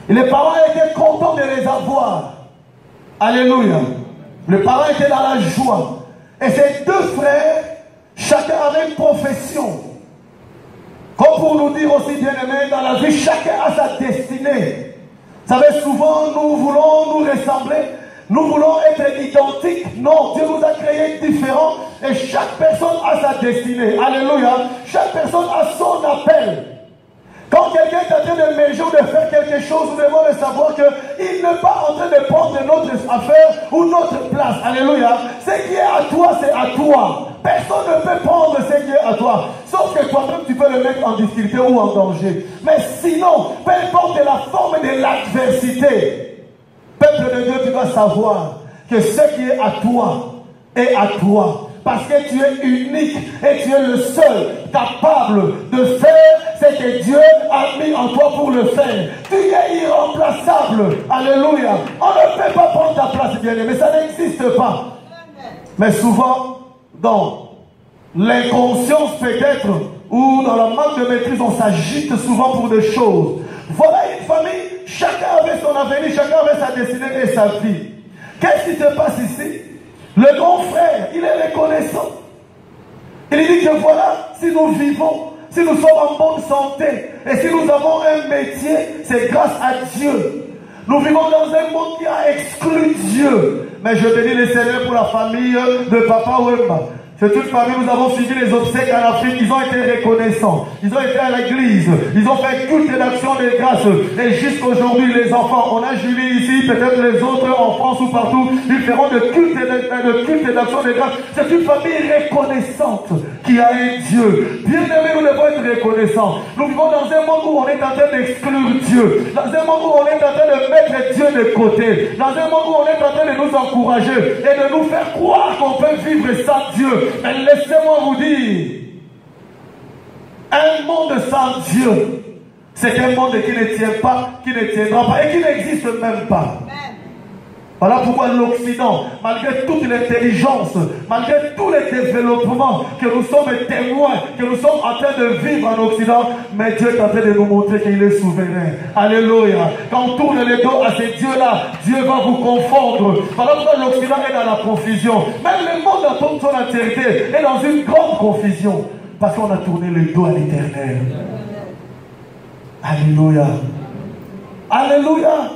Et les parents étaient contents de les avoir. Alléluia. Les parents étaient dans la joie. Et ces deux frères, chacun avait une profession. Comme pour nous dire aussi, bien aimés, dans la vie, chacun a sa destinée. Vous savez, souvent, nous voulons nous ressembler. Nous voulons être identiques. Non, Dieu nous a créés différents. Et chaque personne a sa destinée. Alléluia. Chaque personne a son appel. Quand quelqu'un est en train de m'aider ou de faire quelque chose, nous devons le savoir qu'il n'est pas en train de prendre notre affaire ou notre place. Alléluia. Ce qui est à toi, c'est à toi. Personne ne peut prendre ce qui est à toi. Sauf que toi-même, tu peux le mettre en difficulté ou en danger. Mais sinon, peu importe la forme de l'adversité, peuple de Dieu, tu dois savoir que ce qui est à toi est à toi. parce que tu es unique et tu es le seul capable de faire ce que Dieu a mis en toi pour le faire. Tu es irremplaçable. Alléluia. On ne peut pas prendre ta place, bien-aimé. Ça n'existe pas. Mais souvent, dans l'inconscience peut-être, ou dans la manque de maîtrise, on s'agite souvent pour des choses. Voilà une famille, chacun avait son avenir, chacun avait sa destinée et sa vie. Qu'est-ce qui se passe ici? Le grand frère, il est reconnaissant. Il dit que voilà, si nous vivons, si nous sommes en bonne santé, et si nous avons un métier, c'est grâce à Dieu. Nous vivons dans un monde qui a exclu Dieu. Mais je bénis le Seigneur pour la famille de Papa Wemba. C'est toute famille, nous avons suivi les obsèques en Afrique, ils ont été reconnaissants. Ils ont été à l'église, ils ont fait culte d'action de grâce. Et jusqu'aujourd'hui, les enfants, on a Julie ici, peut-être les autres en France ou partout, ils feront de culte d'action de grâce. C'est une famille reconnaissante qui a un Dieu. Bien aimé, nous devons être reconnaissants. Nous vivons dans un monde où on est en train d'exclure Dieu. Dans un monde où on est en train de mettre Dieu de côté. Dans un monde où on est en train de nous encourager et de nous faire croire qu'on peut vivre sans Dieu. Mais laissez-moi vous dire, un monde sans Dieu, c'est un monde qui ne tient pas, qui ne tiendra pas et qui n'existe même pas. Voilà pourquoi l'Occident, malgré toute l'intelligence, malgré tous les développements que nous sommes témoins, que nous sommes en train de vivre en Occident, mais Dieu est en train de nous montrer qu'il est souverain. Alléluia. Quand on tourne les dos à ces dieux-là, Dieu va vous confondre. Voilà pourquoi l'Occident est dans la confusion. Même le monde dans toute son entièreté est dans une grande confusion. Parce qu'on a tourné le dos à l'Éternel. Alléluia. Alléluia.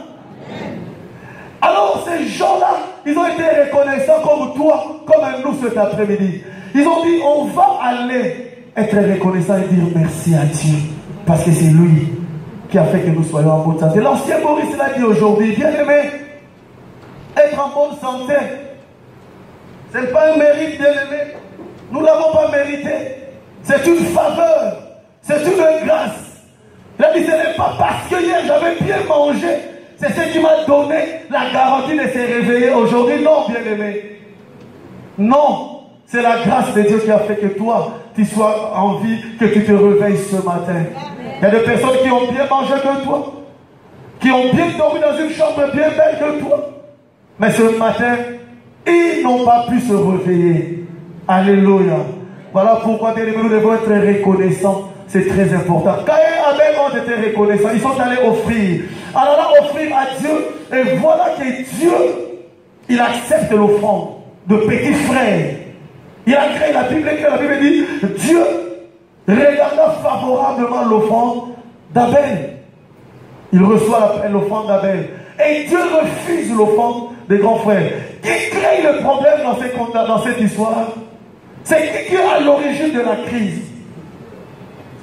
Alors ces gens-là, ils ont été reconnaissants comme toi, comme nous cet après-midi. Ils ont dit, on va aller être reconnaissants et dire merci à Dieu. Parce que c'est lui qui a fait que nous soyons en bonne santé. L'ancien Maurice l'a dit aujourd'hui, bien aimé, être en bonne santé, ce n'est pas un mérite, bien aimé. Nous ne l'avons pas mérité. C'est une faveur, c'est une grâce. Il a dit, ce n'est pas parce que hier j'avais bien mangé. C'est ce qui m'a donné la garantie de se réveiller aujourd'hui. Non, bien-aimé. Non. C'est la grâce de Dieu qui a fait que toi, tu sois en vie, que tu te réveilles ce matin. Il y a des personnes qui ont bien mangé que toi, qui ont bien dormi dans une chambre bien belle que toi. Mais ce matin, ils n'ont pas pu se réveiller. Alléluia. Voilà pourquoi, bien-aimé, nous devons être reconnaissants. C'est très important. Caïn et Abel ont été reconnaissants. Ils sont allés offrir. Alors là, offrir à Dieu. Et voilà que Dieu, il accepte l'offrande de petits frères. Il a créé la Bible, et la Bible dit, Dieu regarda favorablement l'offrande d'Abel. Il reçoit l'offrande d'Abel. Et Dieu refuse l'offrande des grands frères. Qui crée le problème dans cette histoire? C'est qui est à l'origine de la crise?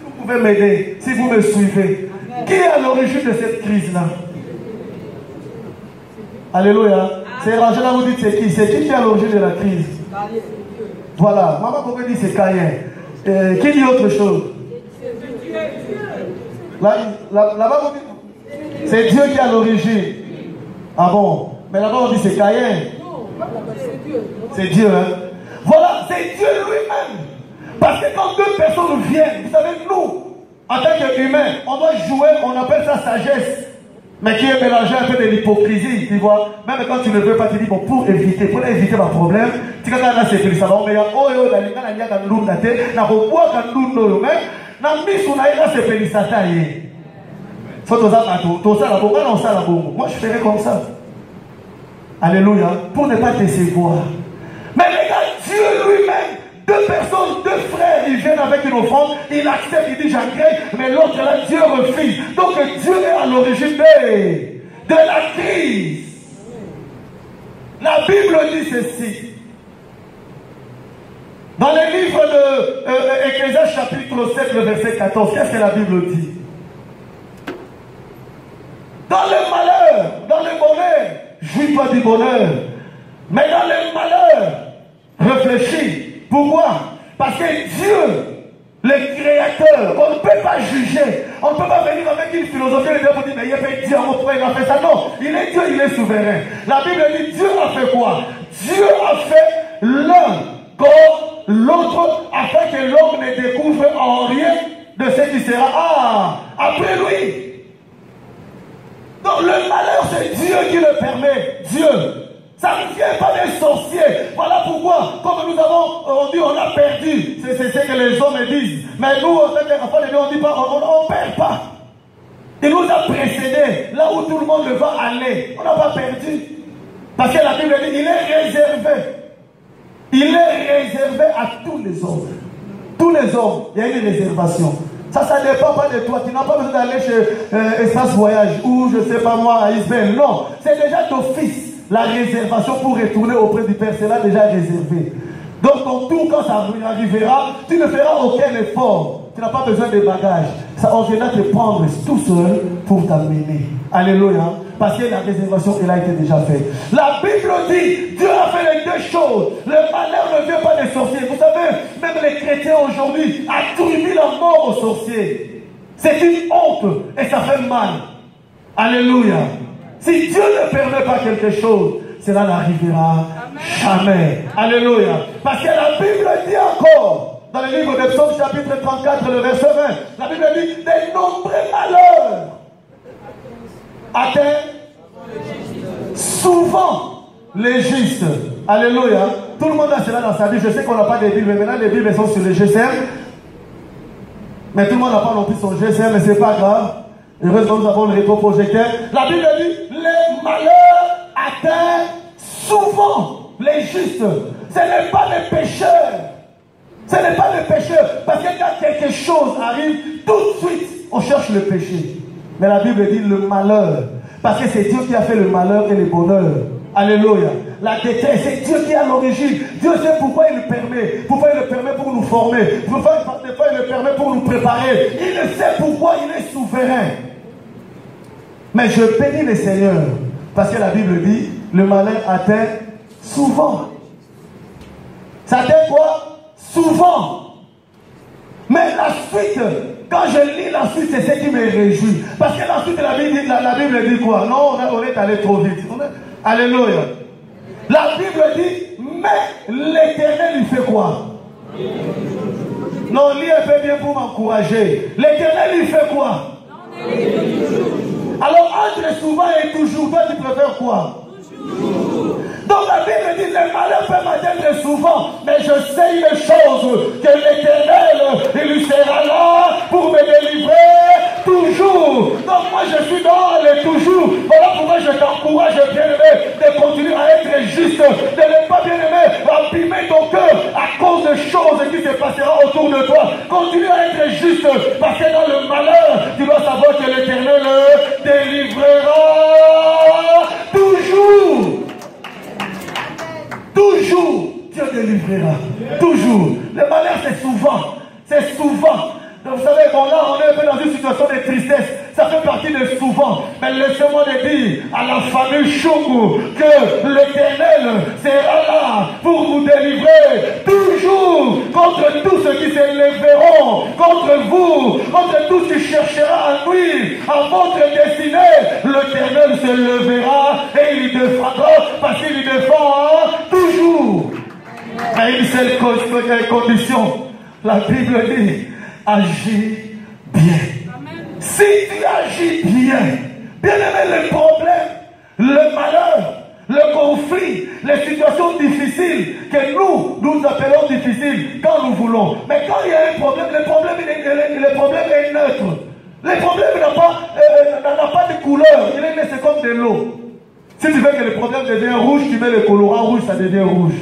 Vous pouvez m'aider si vous me suivez. Qui est à l'origine de cette crise-là? Alléluia. C'est Angela vous dit c'est qui? C'est qui est à l'origine de la crise? Voilà. Maman Coco dit c'est Caïn. Qui dit autre chose? Là-bas vous dites c'est Dieu qui est à l'origine. Ah bon? Mais là-bas on dit c'est Caïn. C'est Dieu, hein? Voilà, c'est Dieu lui-même. Parce que quand deux personnes viennent, vous savez, nous, en tant qu'humains, on doit jouer, on appelle ça sagesse, mais qui est mélangé un peu de l'hypocrisie, tu vois. Même quand tu ne veux pas, tu dis, bon, pour éviter mon problème, tu vas dans ces salon, mais il y a oh, yo, la linga, la linga, la linga, la bois, la linga, la mise sur la linga, c'est pélisata, faut tout ça, la bonne, on ça, la bonne. Moi, je ferais comme ça. Alléluia. Pour ne pas te décevoir. Mais regarde, Dieu lui-même, deux personnes, deux frères, ils viennent avec une offrande, il accepte, il dit j'agrée, mais l'autre là, Dieu refuse. Donc Dieu est à l'origine de la crise. La Bible dit ceci. Dans le livre de Ecclésiaste chapitre 7, le verset 14, qu'est-ce que la Bible dit? Dans le malheur, dans le bonheur, jouis pas du bonheur. Mais dans le malheur, réfléchis. Pourquoi? Parce que Dieu, le Créateur, on ne peut pas juger. On ne peut pas venir avec une philosophie et dire, mais il a fait Dieu, mon frère, il a fait ça. Non, il est Dieu, il est souverain. La Bible dit, Dieu a fait quoi? Dieu a fait l'un comme l'autre, afin que l'homme ne découvre en rien de ce qui sera après lui. Donc le malheur, c'est Dieu qui le permet. Dieu. Ça ne vient pas des sorciers. Voilà pourquoi, comme nous avons dit, on a perdu. C'est ce que les hommes disent. Mais nous, en tant qu'enfants de Dieu, on dit pas, on ne perd pas. Il nous a précédés là où tout le monde va aller. On n'a pas perdu. Parce que la Bible dit, il est réservé. Il est réservé à tous les hommes. Tous les hommes, il y a une réservation. Ça ne dépend pas de toi. Tu n'as pas besoin d'aller chez Espace Voyage ou je ne sais pas moi à Isabelle. Non, c'est déjà d'office. La réservation pour retourner auprès du Père, c'est là déjà réservé. Donc ton tour, quand ça arrivera, tu ne feras aucun effort. Tu n'as pas besoin de bagages. Ça, on viendra te prendre tout seul pour t'amener. Alléluia. Parce que la réservation, elle a été déjà faite. La Bible dit, Dieu a fait les deux choses. Le malheur ne vient pas des sorciers. Vous savez, même les chrétiens aujourd'hui attribuent la mort aux sorciers. C'est une honte et ça fait mal. Alléluia. Si Dieu ne permet pas quelque chose, cela n'arrivera jamais. Alléluia. Parce que la Bible dit encore, dans le livre de Psaume chapitre 34, le verset 20, la Bible dit, des nombreux malheurs atteignent souvent les justes. Alléluia. Tout le monde a cela dans sa vie. Je sais qu'on n'a pas de Bible, mais maintenant les Bibles sont sur le GSM. Mais tout le monde n'a pas non plus son GSM, mais ce n'est pas grave. Heureusement, nous avons le rétroprojecteur. La Bible dit, les malheurs atteignent souvent les justes. Ce n'est pas les pécheurs. Ce n'est pas les pécheurs. Parce que quand quelque chose arrive, tout de suite, on cherche le péché. Mais la Bible dit le malheur. Parce que c'est Dieu qui a fait le malheur et le bonheur. Alléluia. La détresse, c'est Dieu qui est à l'origine. Dieu sait pourquoi il le permet. Pourquoi il le permet pour nous former. Pourquoi il le permet pour nous préparer. Il sait pourquoi il est souverain. Mais je bénis le Seigneur. Parce que la Bible dit, le malheur atteint souvent. Ça atteint quoi? Souvent. Mais la suite, quand je lis la suite, c'est ce qui me réjouit. Parce que la suite de la Bible dit quoi? Non, on est allé trop vite. Alléluia. La Bible dit, mais l'Éternel, il fait quoi? Non, lis un peu bien pour m'encourager. L'Éternel, il fait quoi? Alors, entre souvent et toujours, toi, tu préfères quoi? Donc la Bible dit, les malheurs peuvent m'atteindre souvent, mais je sais une chose, que l'Éternel, il lui sera là pour me délivrer toujours. Donc moi je suis dans le toujours. Voilà pourquoi je t'encourage, bien-aimé, de continuer à être juste, de ne pas, bien-aimé, abîmer ton cœur à cause de choses qui se passeront autour de toi. Continue à être juste, parce que dans le malheur, tu dois savoir que l'Éternel délivrera toujours. Toujours, Dieu délivrera. Toujours. Le malheur, c'est souvent. C'est souvent. Donc, vous savez, bon, là, on est un peu dans une situation de tristesse. Ça fait partie de souvent. Mais laissez-moi dire à la famille Chungu que l'Éternel sera là pour vous délivrer toujours contre tous ceux qui s'élèveront contre vous, contre tous ceux qui chercheront à nuire à votre destinée. L'Éternel se levera et il défendra parce qu'il défend toujours. Mais une seule condition. La Bible dit, agis bien. Si tu agis bien, bien aimé, le problème, le malheur, le conflit, les situations difficiles que nous appelons difficiles quand nous voulons. Mais quand il y a un problème, le problème est neutre. Le problème n'a pas de couleur, il est laissé comme de l'eau. Si tu veux que le problème devienne rouge, tu mets le colorant rouge, ça devient rouge.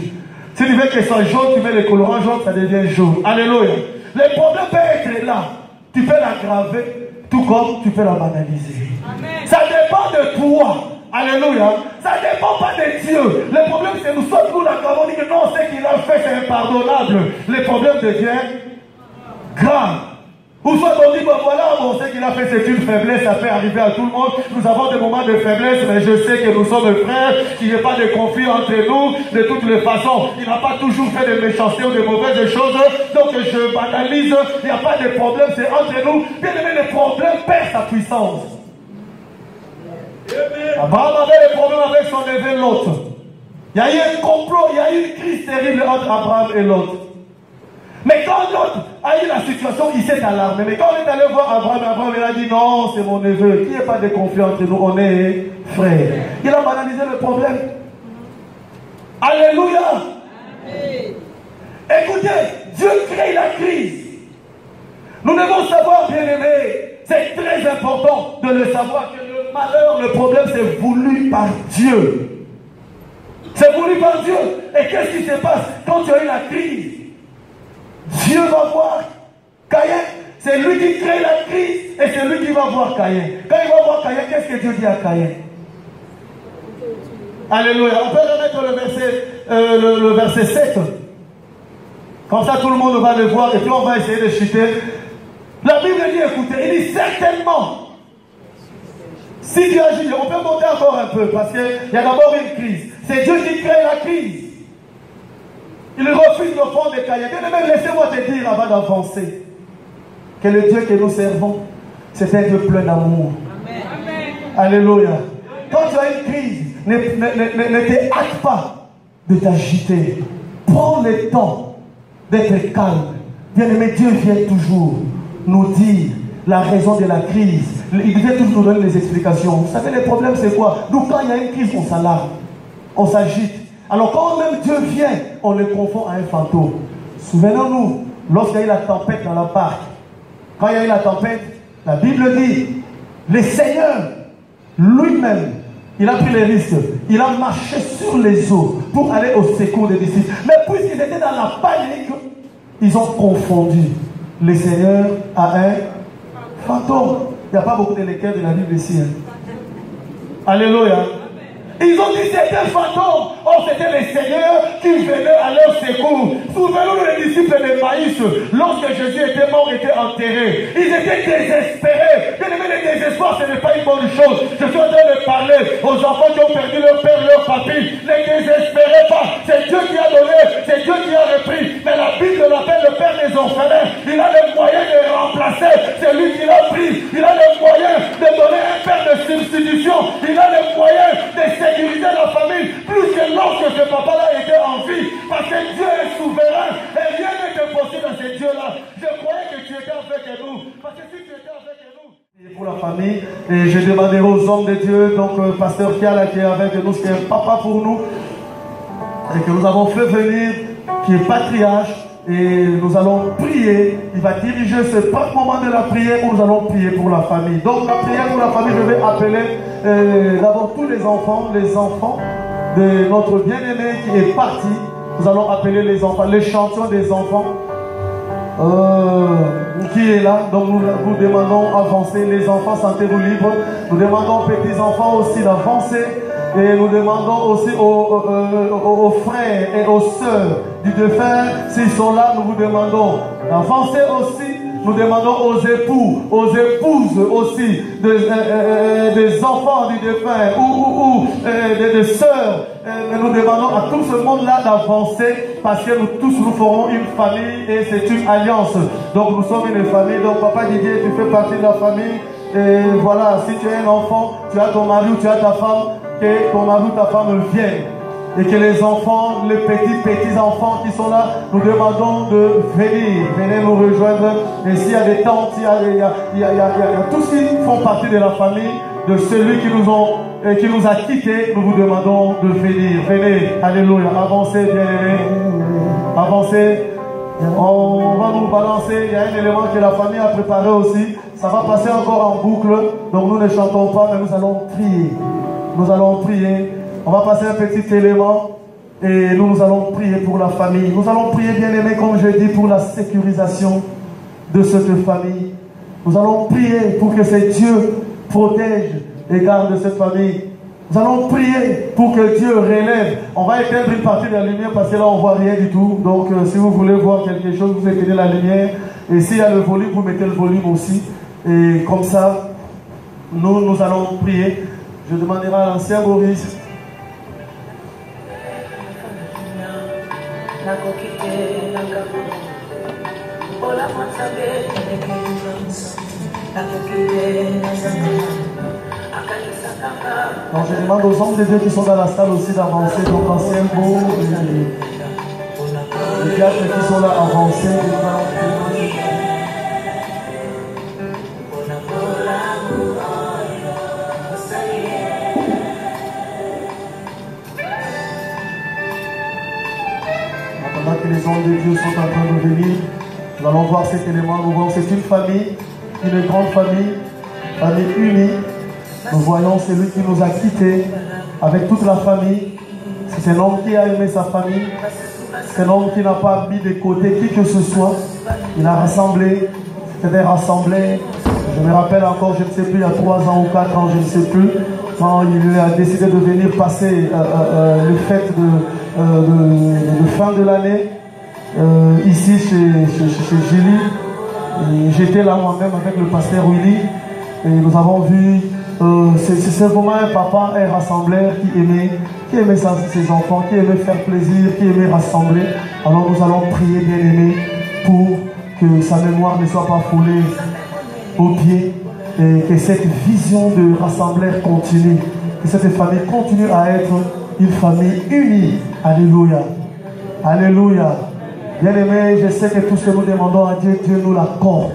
Si tu veux que ça soit jaune, tu mets le colorant jaune, ça devient jaune. Alléluia. Le problème peut être là. Tu peux l'aggraver, tout comme tu peux la banaliser. Amen. Ça dépend de toi. Alléluia. Ça ne dépend pas de Dieu. Le problème, c'est nous sommes nous l'aggravons, on dit que non, ce qu'il a fait, c'est impardonnable. Le problème devient grave. Ou soit on dit, bon voilà, bon, ce qu'il a fait, c'est une faiblesse, ça peut arriver à tout le monde. Nous avons des moments de faiblesse, mais je sais que nous sommes frères, qu'il n'y a pas de conflit entre nous, de toutes les façons. Il n'a pas toujours fait de méchanceté ou de mauvaises choses, donc je banalise, il n'y a pas de problème, c'est entre nous. Bien aimé, le problème perd sa puissance. Abraham avait des problèmes avec son neveu Lot. Il y a eu un complot, il y a eu une crise terrible entre Abraham et Lot. Mais quand Lot a eu la situation, il s'est alarmé. Mais quand on est allé voir Abraham, Abraham il a dit non, c'est mon neveu. Il n'y a pas de conflit entre nous, on est frères. Il a banalisé le problème. Alléluia. Amen. Écoutez, Dieu crée la crise. Nous devons savoir, bien-aimés, c'est très important de le savoir que le malheur, le problème, c'est voulu par Dieu. C'est voulu par Dieu. Et qu'est-ce qui se passe quand tu as eu la crise? Dieu va voir Caïn. C'est lui qui crée la crise et c'est lui qui va voir Caïn. Quand il va voir Caïn, qu'est-ce que Dieu dit à Caïn? Alléluia. On peut remettre le verset 7. Comme ça, tout le monde va le voir et puis on va essayer de chuter. La Bible dit, écoutez, il dit certainement, si Dieu agit, on peut monter encore un peu parce qu'il y a d'abord une crise. C'est Dieu qui crée la crise. Il refuse l'offrande de Caïn. Bien-aimé, laissez-moi te dire avant d'avancer que le Dieu que nous servons, c'est un Dieu plein d'amour. Alléluia. Quand tu as une crise, ne te hâte pas de t'agiter. Prends le temps d'être calme. Bien-aimé, Dieu vient toujours nous dire la raison de la crise. Il vient toujours nous donner les explications. Vous savez, le problème c'est quoi? Nous, quand il y a une crise, on s'alarme, on s'agite. Alors quand même Dieu vient, on le confond à un fantôme. Souvenons-nous, lorsqu'il y a eu la tempête dans la barque, quand il y a eu la tempête, la Bible dit, le Seigneur lui-même, il a pris les risques, il a marché sur les eaux pour aller au secours des disciples. Mais puisqu'ils étaient dans la panique, ils ont confondu le Seigneur à un fantôme. Il n'y a pas beaucoup de lecteurs de la Bible ici. Alléluia. Ils ont dit c'était un fantôme. Or c'était le Seigneur qui venait à leur secours. Souvenons-nous les disciples de Maïs. Lorsque Jésus était mort, était enterré. Ils étaient désespérés. Bien aimé, le désespoir, ce n'est pas une bonne chose. Je suis en train de parler aux enfants qui ont perdu leur père, leur papy. Ne désespérez pas. C'est Dieu qui a donné. C'est Dieu qui a repris. Mais la Bible l'appelle le père des orphelins. Il a le moyen de remplacer celui qui l'a pris. Il a le moyen de donner un père de substitution. Il a le moyen de sécuriser la famille plus que lorsque ce papa-là était en vie. Parce que Dieu est souverain et rien n'est impossible à ce Dieu-là. Je croyais que tu étais avec nous. Parce que si tu étais avec nous... Et pour la famille, et je demanderai aux hommes de Dieu, donc pasteur Kiala qui est avec nous, qui est un papa pour nous, et que nous avons fait venir, qui est patriarche, et nous allons prier. Il va diriger ce moment de la prière où nous allons prier pour la famille. Donc la prière pour la famille, je vais appeler d'abord tous les enfants de notre bien-aimé qui est parti. Nous allons appeler les enfants, les champions des enfants qui est là. Donc nous vous demandons d'avancer. Les enfants, sentez-vous libres. Nous demandons aux petits-enfants aussi d'avancer. Et nous demandons aussi aux frères et aux sœurs du défunt, s'ils sont là, nous vous demandons d'avancer aussi. Nous demandons aux époux, aux épouses aussi, des enfants du défunt ou des sœurs. Nous demandons à tout ce monde-là d'avancer parce que nous tous nous ferons une famille et c'est une alliance. Donc nous sommes une famille. Donc Papa Didier, tu fais partie de la famille. Et voilà, si tu es un enfant, tu as ton mari ou tu as ta femme, que ton mari ou ta femme vienne. Et que les enfants, les petits enfants qui sont là, nous demandons de venir. Venez nous rejoindre. Et s'il y a des tantes, il y a tous ceux qui font partie de la famille, de celui qui nous a quittés, nous vous demandons de venir. Venez, alléluia, avancez bien-aimés. Avancez. On va nous balancer. Il y a un élément que la famille a préparé aussi. Ça va passer encore en boucle. Donc nous ne chantons pas, mais nous allons prier. Nous allons prier. On va passer un petit élément. Et nous allons prier pour la famille. Nous allons prier, bien-aimés, comme je dis, pour la sécurisation de cette famille. Nous allons prier pour que ce Dieu protège et garde cette famille. Nous allons prier pour que Dieu relève. On va éteindre une partie de la lumière parce que là on ne voit rien du tout. Donc si vous voulez voir quelque chose, vous éteignez la lumière. Et s'il y a le volume, vous mettez le volume aussi. Et comme ça, nous allons prier. Je demanderai à l'ancien Boris. Donc je demande aux hommes de Dieu qui sont dans la salle aussi d'avancer. Donc ancien beau, les diacres qui sont là avancés. Pendant que les hommes de Dieu sont en train de venir, nous allons voir cet élément. Nous voyons c'est une famille, une grande famille unie. Nous voyons celui qui nous a quittés avec toute la famille. C'est un homme qui a aimé sa famille. C'est un homme qui n'a pas mis de côté qui que ce soit. Il a rassemblé. C'était rassemblé. Je me rappelle encore, je ne sais plus, il y a 3 ans ou 4 ans, je ne sais plus, quand il a décidé de venir passer le fête de fin de l'année ici chez Julie. J'étais là moi-même avec le pasteur Willy et nous avons vu, c'est vraiment un papa, un rassembleur qui aimait ses enfants, qui aimait faire plaisir, qui aimait rassembler. Alors nous allons prier, bien aimé, pour que sa mémoire ne soit pas foulée aux pieds et que cette vision de rassembleur continue, que cette famille continue à être une famille unie. Alléluia. Alléluia. Bien aimé, je sais que tout ce que nous demandons à Dieu, Dieu nous l'accorde.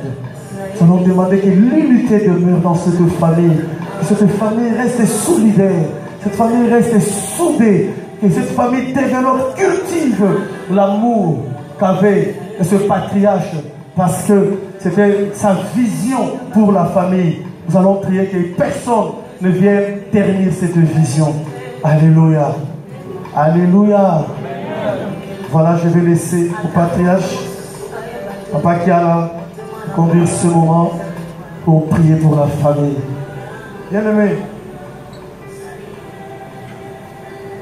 Nous allons demander que l'unité demeure dans cette famille, que cette famille reste solidaire, cette famille reste soudée, que cette famille développe, cultive l'amour qu'avait ce patriarche, parce que c'était sa vision pour la famille. Nous allons prier que personne ne vienne ternir cette vision. Alléluia. Alléluia. Voilà, je vais laisser au patriarche, Papa Kiala, conduire ce moment pour prier pour la famille. Bien-aimé,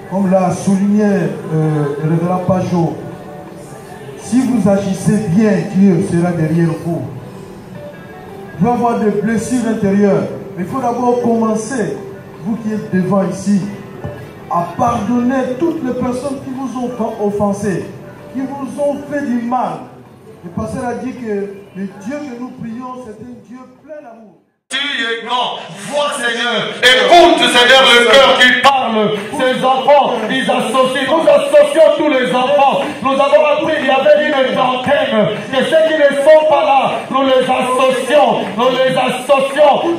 comme l'a souligné le révérend Pajot, si vous agissez bien, Dieu sera derrière vous. Vous pouvez avoir des blessures intérieures, mais il faut d'abord commencer, vous qui êtes devant ici, à pardonner toutes les personnes qui vous ont offensé, qui vous ont fait du mal. Le pasteur a dit que le Dieu que nous prions, c'est un Dieu plein d'amour. Tu es grand, vois Seigneur, écoute Seigneur le cœur qui parle, ces enfants, ils associent, nous associons tous les enfants, nous avons appris, il y avait une trentaine, que ceux qui ne sont pas là, nous les associons,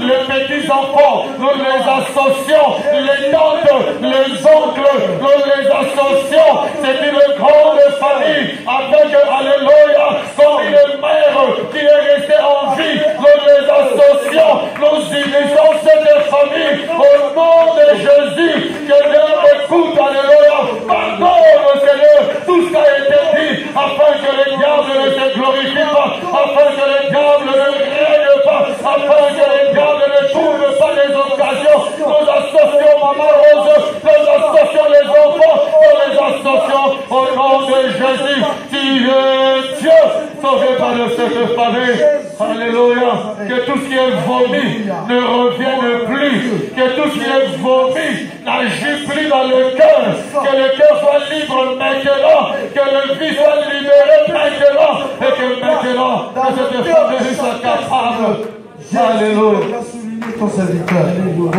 les petits enfants, nous les associons, les tantes, les oncles, nous les associons, c'est une grande famille, avec, alléluia, comme une mère qui est restée en vie, nous les associons. Nous unissons cette famille au nom de Jésus. Que Dieu écoute, alléluia. Pardonne, Seigneur, tout ce qui a été dit, afin que le diable ne se glorifie pas, afin que le diable ne règne pas, afin que le diable ne trouve pas les occasions. Nous associons Maman Rose, nous associons les enfants, nous les associons au nom de Jésus. Tu es Dieu, sauvé par cette famille. Alléluia. Que tout ce qui est vomi ne revienne plus. Que tout ce qui est vomi n'agit plus dans le cœur. Que le cœur soit libre maintenant. Que le vie soit libéré maintenant. Et que maintenant, que cette famille soit capable. Alléluia. Ton serviteur.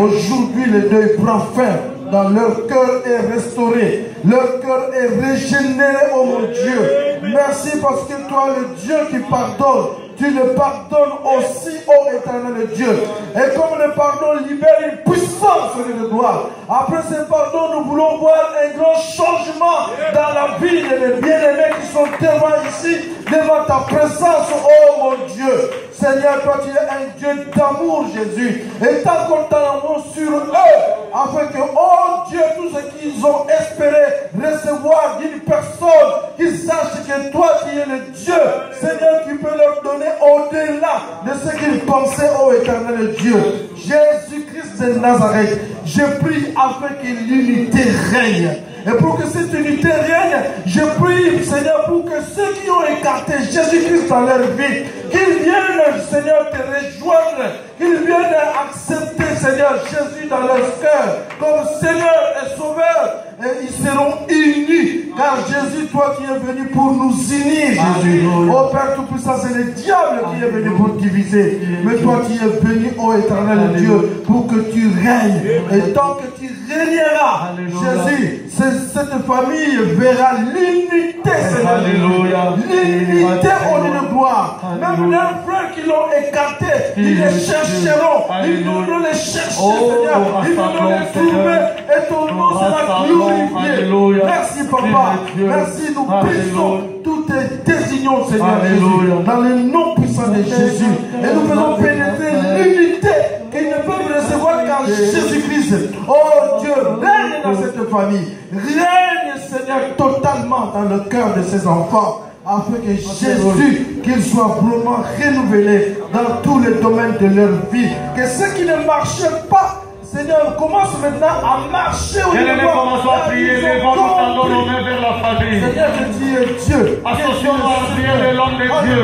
Aujourd'hui, le deuil prend fin. Dans leur cœur est restauré. Leur cœur est régénéré, oh mon Dieu. Merci parce que toi, le Dieu qui pardonne, tu le pardonnes aussi, ô éternel Dieu. Et comme le pardon libère une puissance de gloire, après ce pardon, nous voulons voir un grand changement dans la vie des bien-aimés qui sont devant ici, devant ta présence, ô mon Dieu. Seigneur, toi tu es un Dieu d'amour, Jésus. Et t'as comme ton amour sur eux, afin que, oh Dieu, tous ceux qu'ils ont espéré recevoir d'une personne, qu'ils sachent que toi qui es le Dieu, Seigneur, qui peut leur donner au-delà de ce qu'ils pensaient, ô éternel Dieu. Jésus-Christ de Nazareth, je prie afin que l'unité règne. Et pour que cette unité règne, je prie, Seigneur, pour que ceux qui ont écarté Jésus-Christ dans leur vie, qu'ils viennent, Seigneur, te rejoindre, qu'ils viennent accepter, Seigneur, Jésus dans leur cœur, comme Seigneur et Sauveur. et ils seront unis. Car Jésus, toi qui es venu pour nous unir, Jésus. Oh Père Tout-Puissant, c'est le diable qui est venu pour diviser. Mais toi qui es venu, ô éternel Dieu, pour que tu règnes. Et tant que tu régneras, Jésus, cette famille verra l'unité, Seigneur. L'unité au lieu de gloire. Même leurs frères qui l'ont écarté, ils les chercheront. Ils viendront les chercher, Seigneur. Ils viendront les trouver. Et ton nom sera glorifié. Merci, Papa. Merci, nous puissons tout est désignons, Seigneur Jésus, dans le nom puissant de Jésus. Et nous faisons pénétrer l'unité qu'ils ne peuvent recevoir qu'en Jésus-Christ. Oh Dieu, règne dans cette famille. Règne, Seigneur, totalement dans le cœur de ces enfants. Afin que Jésus, qu'il soit vraiment renouvelé dans tous les domaines de leur vie. Que ceux qui ne marchaient pas, Seigneur, commence maintenant à marcher au niveau. Commençons à prier, levons nous tendons nos mains vers la famille. Seigneur, que tu es Dieu. Associons-nous à la prière de l'homme de Dieu.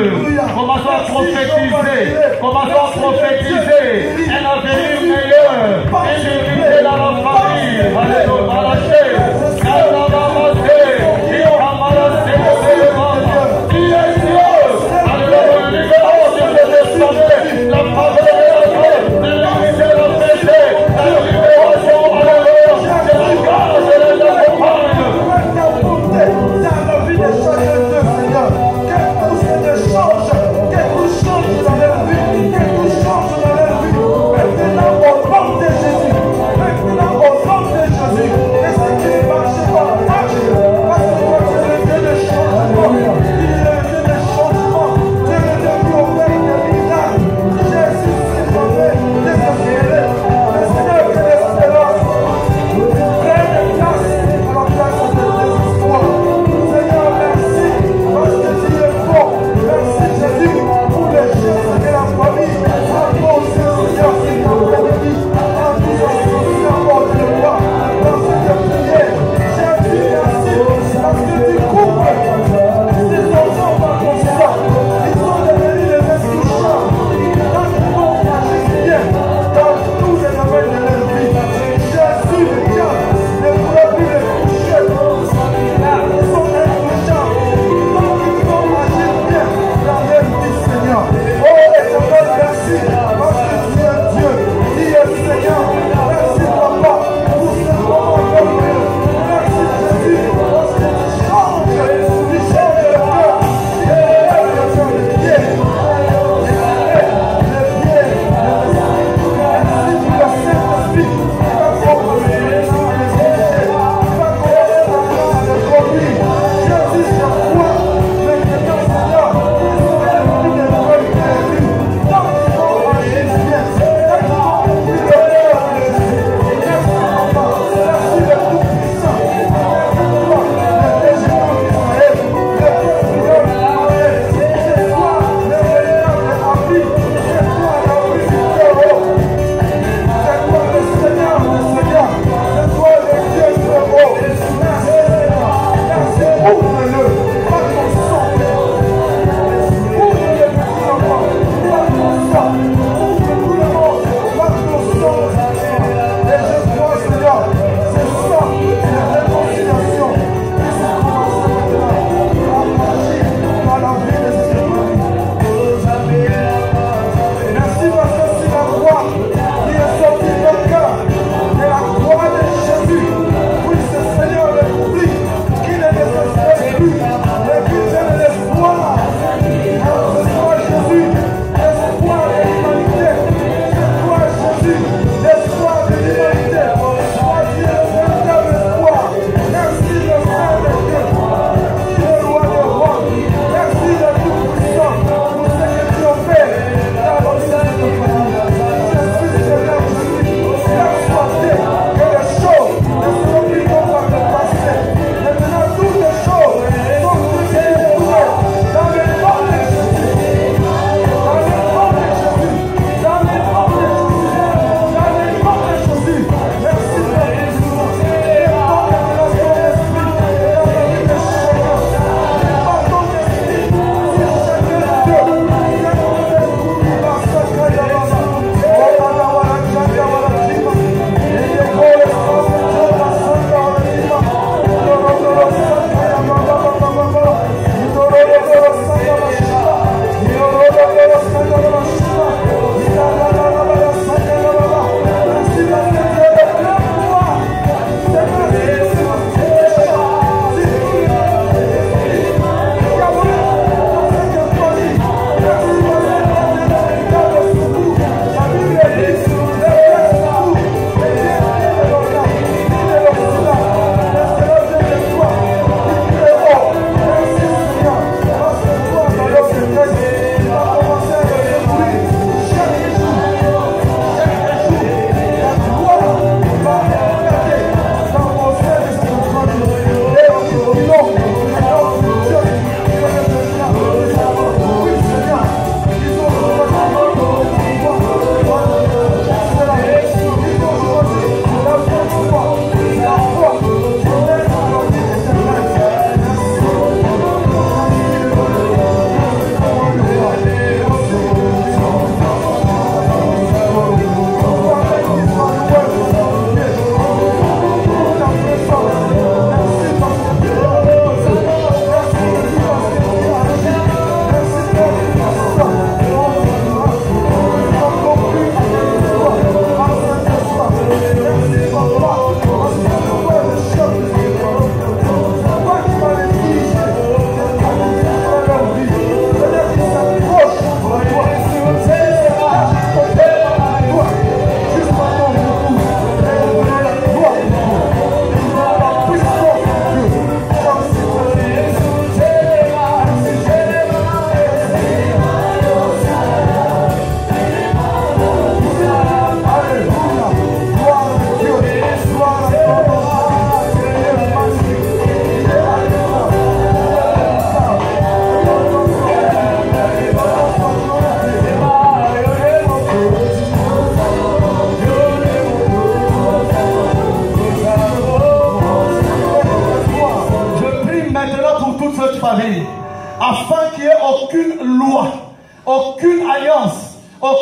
Commençons à prophétiser. Commençons à prophétiser un avenir meilleur. Une unité dans la famille. Alléluia. Au nom de Jésus,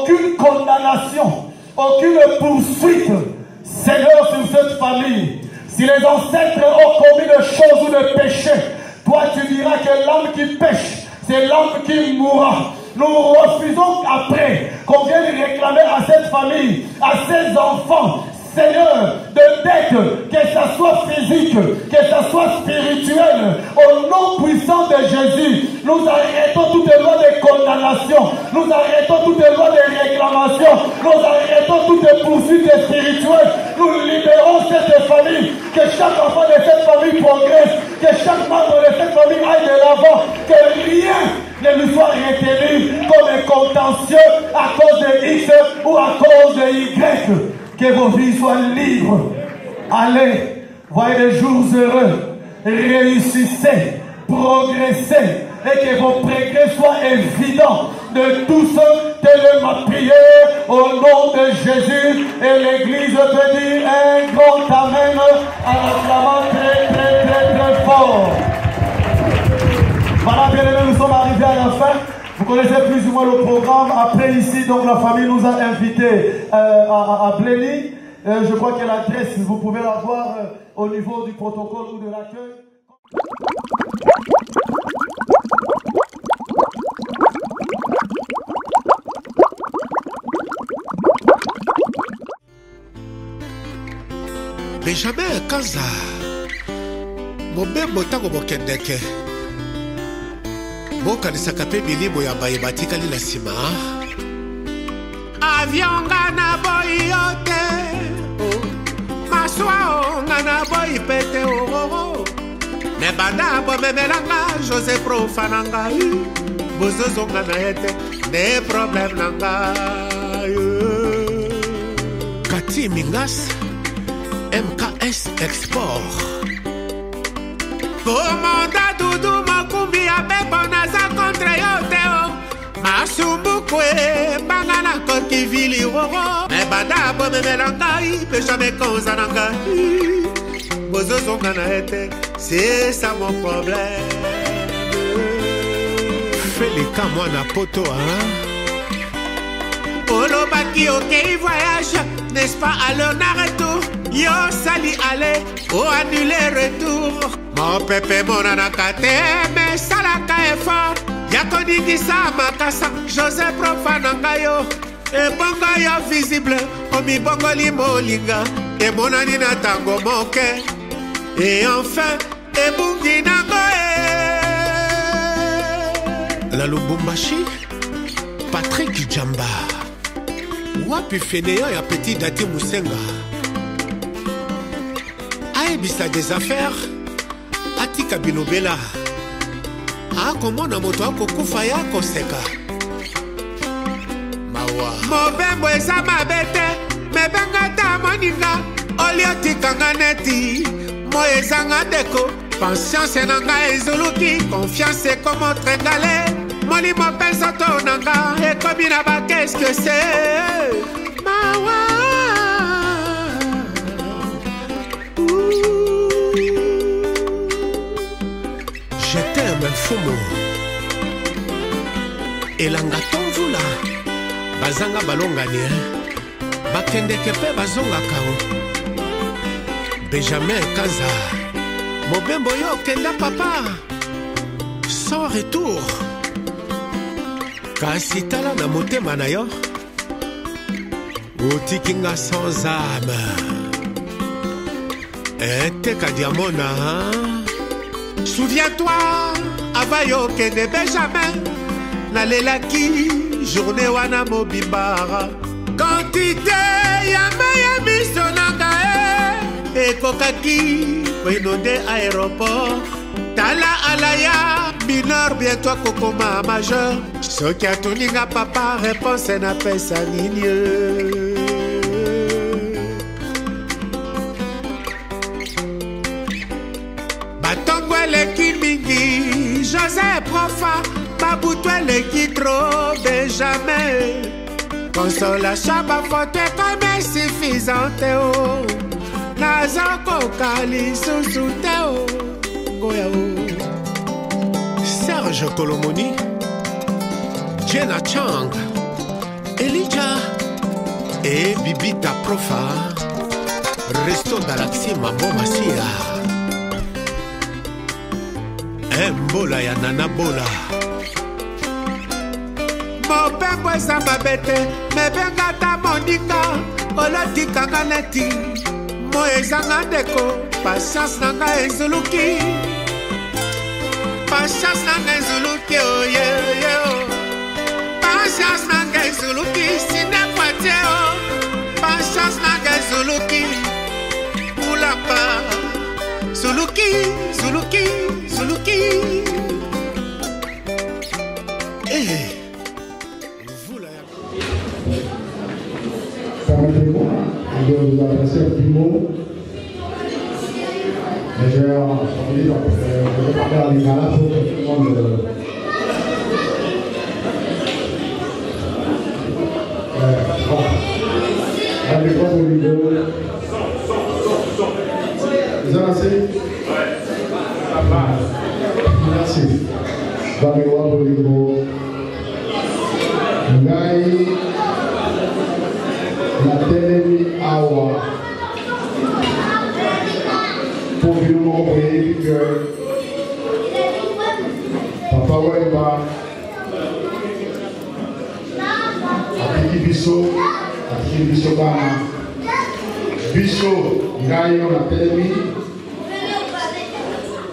aucune condamnation, aucune poursuite, Seigneur, sur cette famille. Si les ancêtres ont commis de choses ou de péchés, toi tu diras que l'homme qui pêche, c'est l'homme qui mourra. Nous refusons après qu'on vienne réclamer à cette famille, à ces enfants, Seigneur, de dette, que ça soit physique, que ça soit spirituel, au nom puissant de Jésus, nous arrêtons toutes les lois de condamnation, nous arrêtons toutes les lois de réclamation, nous arrêtons toutes les poursuites spirituelles, nous libérons cette famille, que chaque enfant de cette famille progresse, que chaque membre de cette famille aille de l'avant, que rien ne lui soit retenu comme un contentieux à cause de X ou à cause de Y. Que vos vies soient libres. Allez, voyez des jours heureux. Réussissez, progressez. Et que vos progrès soient évidents de tous. Telle ma prière au nom de Jésus. Et l'Église te dit un grand amen en acclamant très très très très fort. Voilà, bien aimés, nous sommes arrivés à la fin. Vous connaissez plus ou moins le programme. Après ici, donc la famille nous a invités à Blény. Je crois que l'adresse, vous pouvez la voir au niveau du protocole ou de l'accueil. Benjamin Kanza Mobembo tango bokendeke bokanisaka mpe milimo ya baye batikali na nsima avion nga na boyi yo te maswa nga na boyi mpe te ororo me banda bomemelanga José Profa na ngai bozozonga na ye te nde problème na ngai Kati Mingas MKS Export Komanda Dudu Makumbi ya bebo naza contre yo teo Masumbukwe Banga na koki vili roro Me banda bomemela ngai Benjamin Kanza na ngai Bozozonga na ete C'est ça mon problème Félika mwana poto Olobaki ok voyage N'est-ce pas alors na retour Yo sali aller ou annuler retour Mon pépé mon anakate Mais salaka effort Yako ningisa makasa José Profa nangayo E bonga yo visible Omi bongo limo linga E monani na tango moke Et enfin E bungi nangoe La Lubumbashi Patrick Djamba Wapi Feneya ya Petit Dati Musenga Aebisa des affaires Atika Binobela Akomona moto akokufa ya koseka Mawa Mobembo eza mabete Mebenga ta moninga Olio tikanga neti Mo ezanga deko Patience nanga ezuluki Confiance comme trengale Moli mo pensa tonanga Et comme il a qu'est-ce que c'est Mawa Je t'aime Fumo Elanga tonvula Bazanga balongani Bakendeke pe bazonga kao Benjamin Kanza Mobembo yo kenda papa Sans retour Kasi tala na motema na yo Otikinga sans âme Eteka diamona Souviens-toi Avayo kende Benjamin Nalelaki Journée wana mobibara Quantité Yama yami sonanga Ekokaki Inondé aéroport Tala alaya mineur bientôt kokoma majeur Ce qui a tourné à papa réponse n'a pas sa ligne Batongwele ki mingi José Profa Babutwele ki trop Benjamin Consolation bafote comme suffisante oh Nazako kali susute oh Goya oh Serge Kolomoni Jenna Chang Elijah et Bibita Profa, Resto Galaxy Mambo Masia, Mbola ya Nana Bola. Mopembo eza mabete, mebengata moninga, olotikanga neti, mo ezanga ndeko, patience nanga ezuluki, patience nanga ezuluki, oh yeah yeah. Patience nanga ezuluki, sine kwate oh, patience nanga ezuluki, ulapa, zuluki, zuluki, zuluki. Eh. Permettez-moi de vous adresser un petit mot. Mais je vais parler à l'Ingala pour que tout le monde. Allez, quoi pour l'idée? Vous en avez? Merci. Allez, quoi pour l'idée? La telemi awa pour que nous voyons que Papa Wemba atiki biso bana biso ngayo na telemi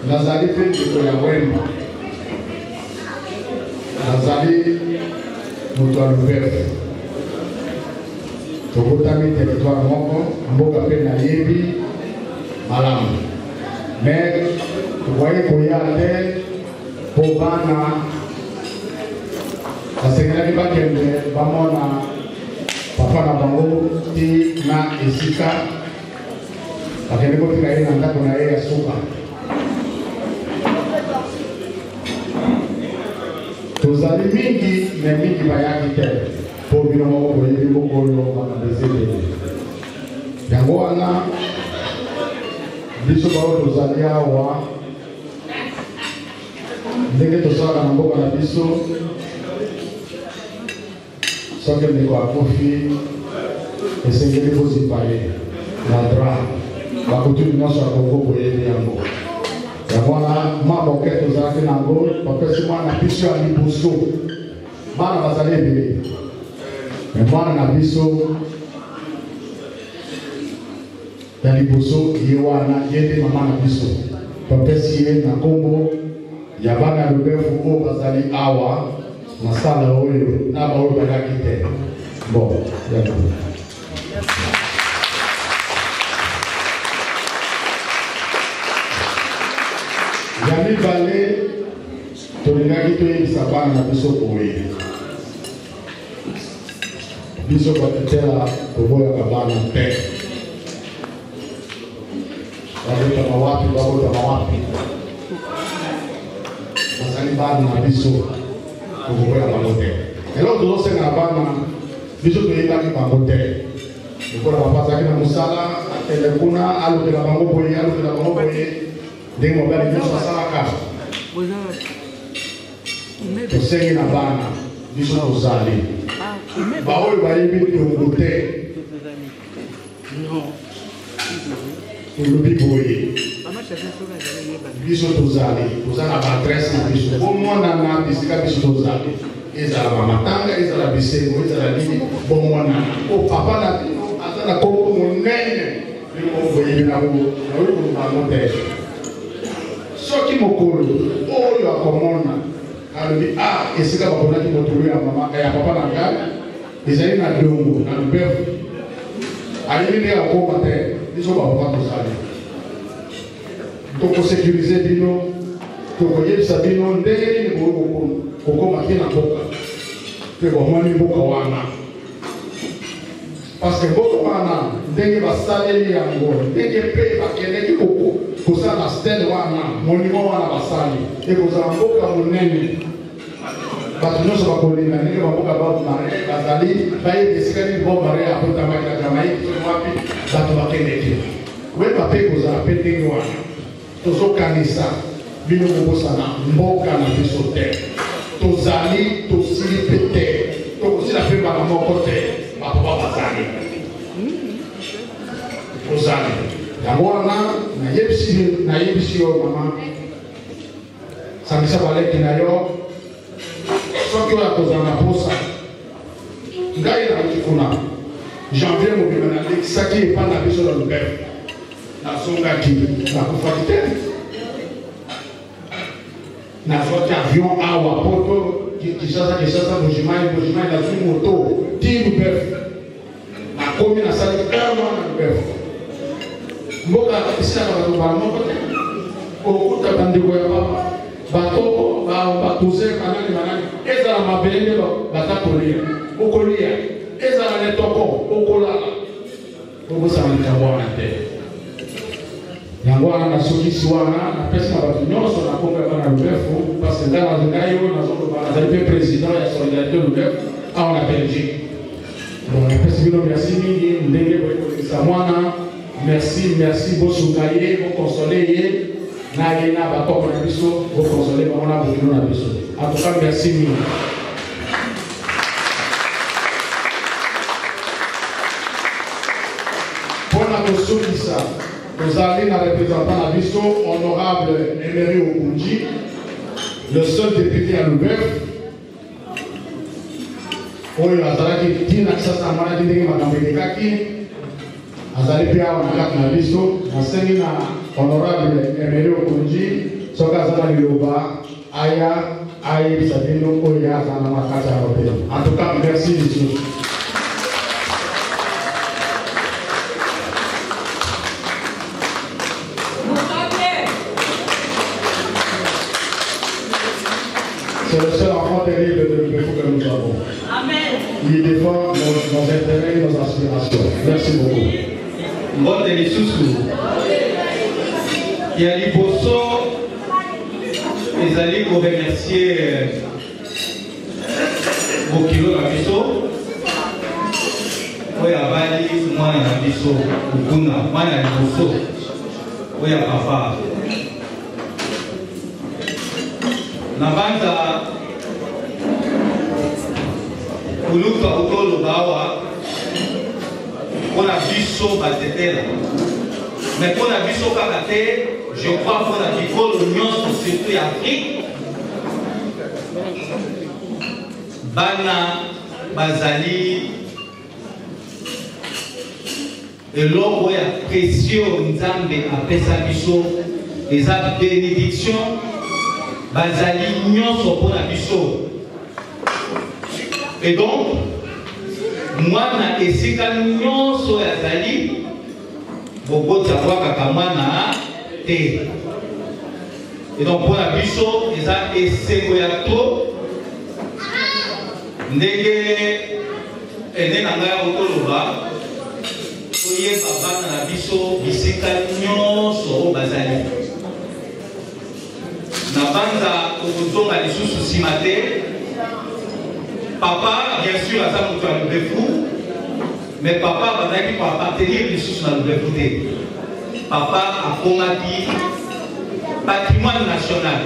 nazali pe ndeko ya Wemba nazali moto ya Lubero tokotami territoire moko mboka mpe nayebi malamu mais tokoki koya te mpo bana basengelaki bakende bamona papa na bango ti na esika bakende kotika ye na ndako na ye ya suka tozali mingi me mingi bayaki te po bino moko boyebi mokolo bakabezele yango wana biso bao tozali awa ndenge tosalaka na mboka na biso soki ndeko akufi esengeli kozipa ye na dra bakutumi nyonso ya kongo boyebi yango yango wana mwa moke tozalaki nango bapesi mwana biso ya liboso bana bazali ebele mwana na biso ya liboso ye wana ye nde mama na biso bapesi ye na nkombo ya bana ya Lubefu oyo bazali awa na sala oyo na baoyo bayaki te bon ya mibale tolingaki toyebisa bana na biso boye biso batetela toboyaka bana te babotama wapi bazali bana na biso tokoboya bango te eloko tozosenga na bana biso toyebaki bango te lokola papa azalaki na mosala akende kuna alobela bango boye ndenge mobali nyonso asalaka tosengi na bana biso tozali baoyo bayebi tongo te tolobi boye biso tozali toza na baadrese na biso bomonana bisika biso tozali ezala bamatanga ezala bisengo ezala nini bomonana o papa na bino aza na kongo monene bino boyebi naoyo kolobango te soki mokolo oyo akomona alobi esika baponaki motolo ya papa na ngai ezali na dongo na Lubefu ayebi ndenge akoma te biso bapapa tozali tokosekurize bino tokoyebisa bino ndenge nini kokoma te na mboka mpe bomoni mboka wana parce mboka wana ndenge basaleli yango ndenge mpe bakendeki kosala stele wana monima wana basali ekozala mboka monene bato nyonso bakolinga ndenge bamboka bamare bazali bayebi esika nini bomare abotamaki na jamaïque wapi bato bakendeki weba mpe kozala mpe ndenge wana tozokanisa bino kobosana mboka na biso te tozali tosili mpe te tokosila mpe na moko te bapapa bazali ozali yango wana nayebisi yo mama sangisa baleki na yo soki oyo akozala na posa ngai nauti kuna janvier mobima nalekisaki epai na biso na lubert nazongaki nakufaki te nazwaki avion awa poto kisasa bojimai nazwi moto ti lubert nakomi nasali erma na lubert mboka esilaka bato bamoko te okuta bandeko ya papa bato batuze banani ezala mabele nde bata kolia okolia ezala netoko okolala okosala likambo wana te yango wana nasokisi wana napesi na bato nyonso nakomba bana lubefu parce que ngai oyo nazoloba nazali mpe président ya solidarité lubefu awa na belgique donc napesi bino merci mingi ndenge boyekolekisa mwana merci bosunga ye bokonsole ye na ye na bakoko na biso bokonsole bango na bokilo na biso en tout cas merci mingi. Mpona kosukisa tozali na représentant na biso honorable Emery Okunji, le seul député à Lubef oyo azalaki ntina kisasa mwana ndenge makambo elekaki azali mpe awa na kati na biso nasengi na honorable Emery Okunji soki aza na liloba aya ayebisa bino oyo aza na makasi ya robe. En tout cas merci lisusu. C'est le seul enfant terrible de l'Ubefou que nous avons. Amen. Il défend nos intérêts et nos aspirations. Merci beaucoup. Bon de Lissousou. Il y a Liboso. Ils allaient vous remercier Bokilo Nabiso. Oui, à Bali, moi Nabiso. Ukuna, moi Nabiso. Oui, à Papa. Nabanda kuluka utolo bawa kona biso batetela mais kona biso kakate je crois kona bikolo nyonso surtout ya Afrique bana bazali eloko ya précieux nzambe apesa biso eza bénédiction bazali nyonso mpona biso. Et donc mwana esika nyonso yazali bobota bwakaka mwana te. Et donc mpona biso eza esengo ya to ndenge ene na ngai okoloba oyeba bana na biso bisika nyonso oyo bazali na banda okozonga lisusu nsima te. Papa bien sûr aza moto ya Lubefou mais papa bazalaki koappartenir lisusu na Lubefou te. Papa akomaki patrimoine national,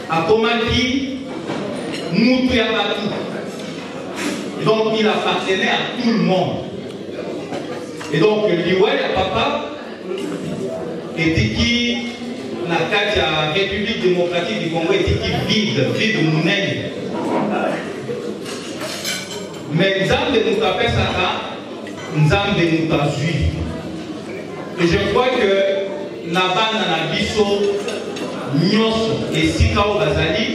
akomaki mutu ya bato, donc il appartenait à tout le monde. Et donc liwa ya papa etiki na kati ya République démocratique du Congo etiki vide monene. Mais nzambe mutu apesaka nzambe mutu azwi. Et je crois que na bana na biso nyonso esika oyo bazali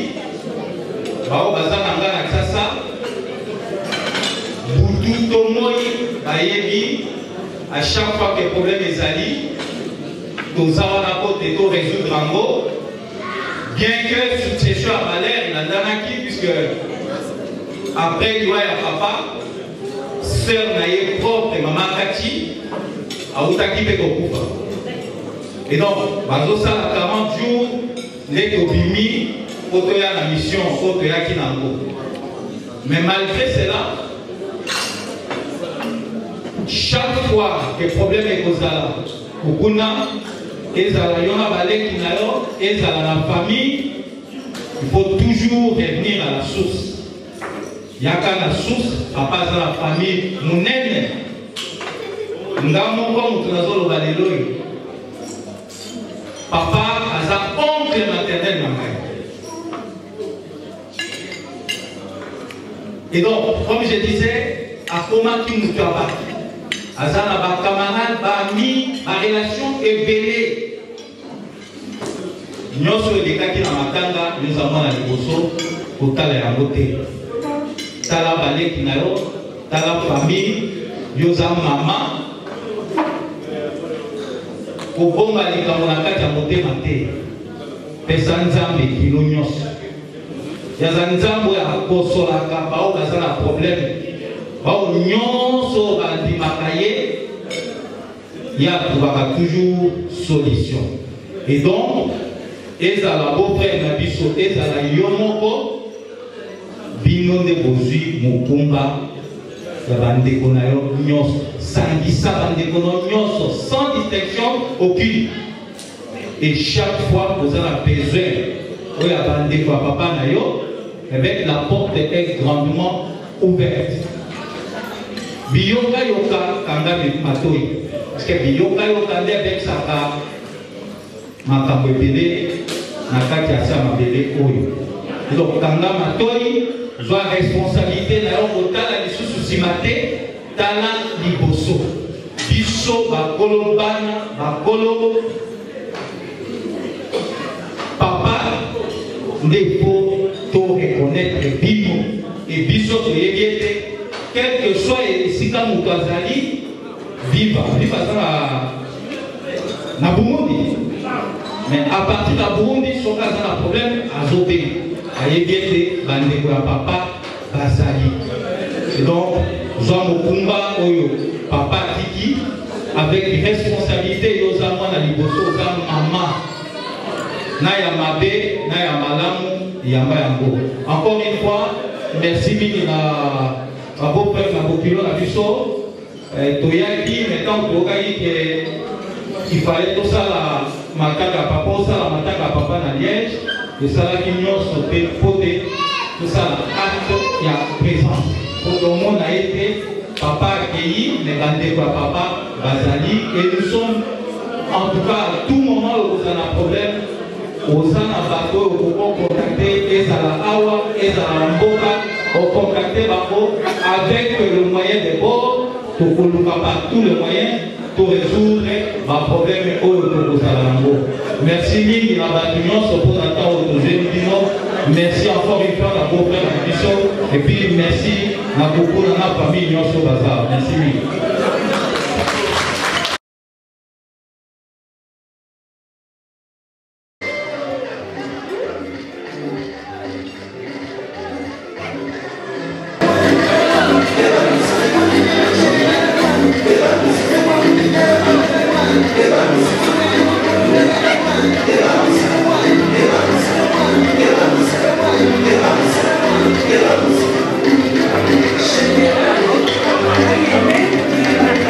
bao baza na nga na Kisasa butu to moi bayebi à chaque fois que problème ezali toza wana kote to résoudre yango bien que succession à Valère nandanaki puisque après liwa ya papa sœur na ye propre mama Kati autaki pe kokufa. Et donc bazosala 40 jours ndenge obimi otoya na mission otoyaki nango. Mais malgré cela chaque fois que problème est kozala kokuna ezala yona baleki na yo ezala la famille, il faut toujours revenir à la source. yaka na source papa aza na famille monene nga moko moto nazoloba lelo papa aza oncle maternel na ngai. Et donc comme je disais akomaki moto ya bato aza na bacamarade baami barelation ebele nyonso elekaki na matanga nyonso mwana liboso kotala yango te. Tala baleki na yo, tala famille, yoza mama, kobonga likambo na kati ya motema te. Pesa nzambe kilo nyonso. Yaza nzambo ya kosolaka bao baza na problème. Bao nyonso bandimaka ye, ya tubaka toujours solution. Et donc, ezala beau-frère na biso, ezala yo moko, bino nde bozwi mokumba ya bandeko na yo nyonso, sangisa bandeko na yo nyonso sans distinction aucune. Et chaque fois vous avez besoin oyo ya bandeko ya papa na yo, eh bien, la porte est grandement ouverte. Biyoka yoka kanga matoi, parce que biyoka yoka nde abekisaka makambo ebele na kati ya sa mabele oyo. Donc kanga matoi zwa responsabilité na yo kotala lisusu nsima te, tala liboso. Biso bakolo bana bakolo papa nde po to reconnaître bino et biso toyebi ete quel que soit esika moto azali viva aza na Burundi, mais à partir de Burundi soki aza na problème azobeli ayebi ete bandeko ya papa bazali. Et donc zwa mokumba oyo papa atiki avec responsabilité yoza mwana liboso oza mama na ya mabe na ya malamu yamba yango. Encore une fois merci mingi na beau-frère na bokilo na biso toyaki maintenant tokaki ke il fallait tosala mataka papa osala mataka papa na Liège esalaki nyonso mpe pote tosala acte ya présence po tomona ete papa akei me bandeko ya papa bazali et nous sommes en tout cas à tout moment okozala na problème oza na bato oyo okocontacte ezala awa ezala na mboka ocontacte bango avec le moyen de bord tokoluka par tous les moyens pour résoudre ma problème oyo tokozala nango. Merci mingi na bato nyonso mpo na ntango tozeli bino. Merci encore une fois na beau-frère na biso et puis merci na kokuna na famille nyonso baza. Merci mingi. Amen.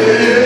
Amen.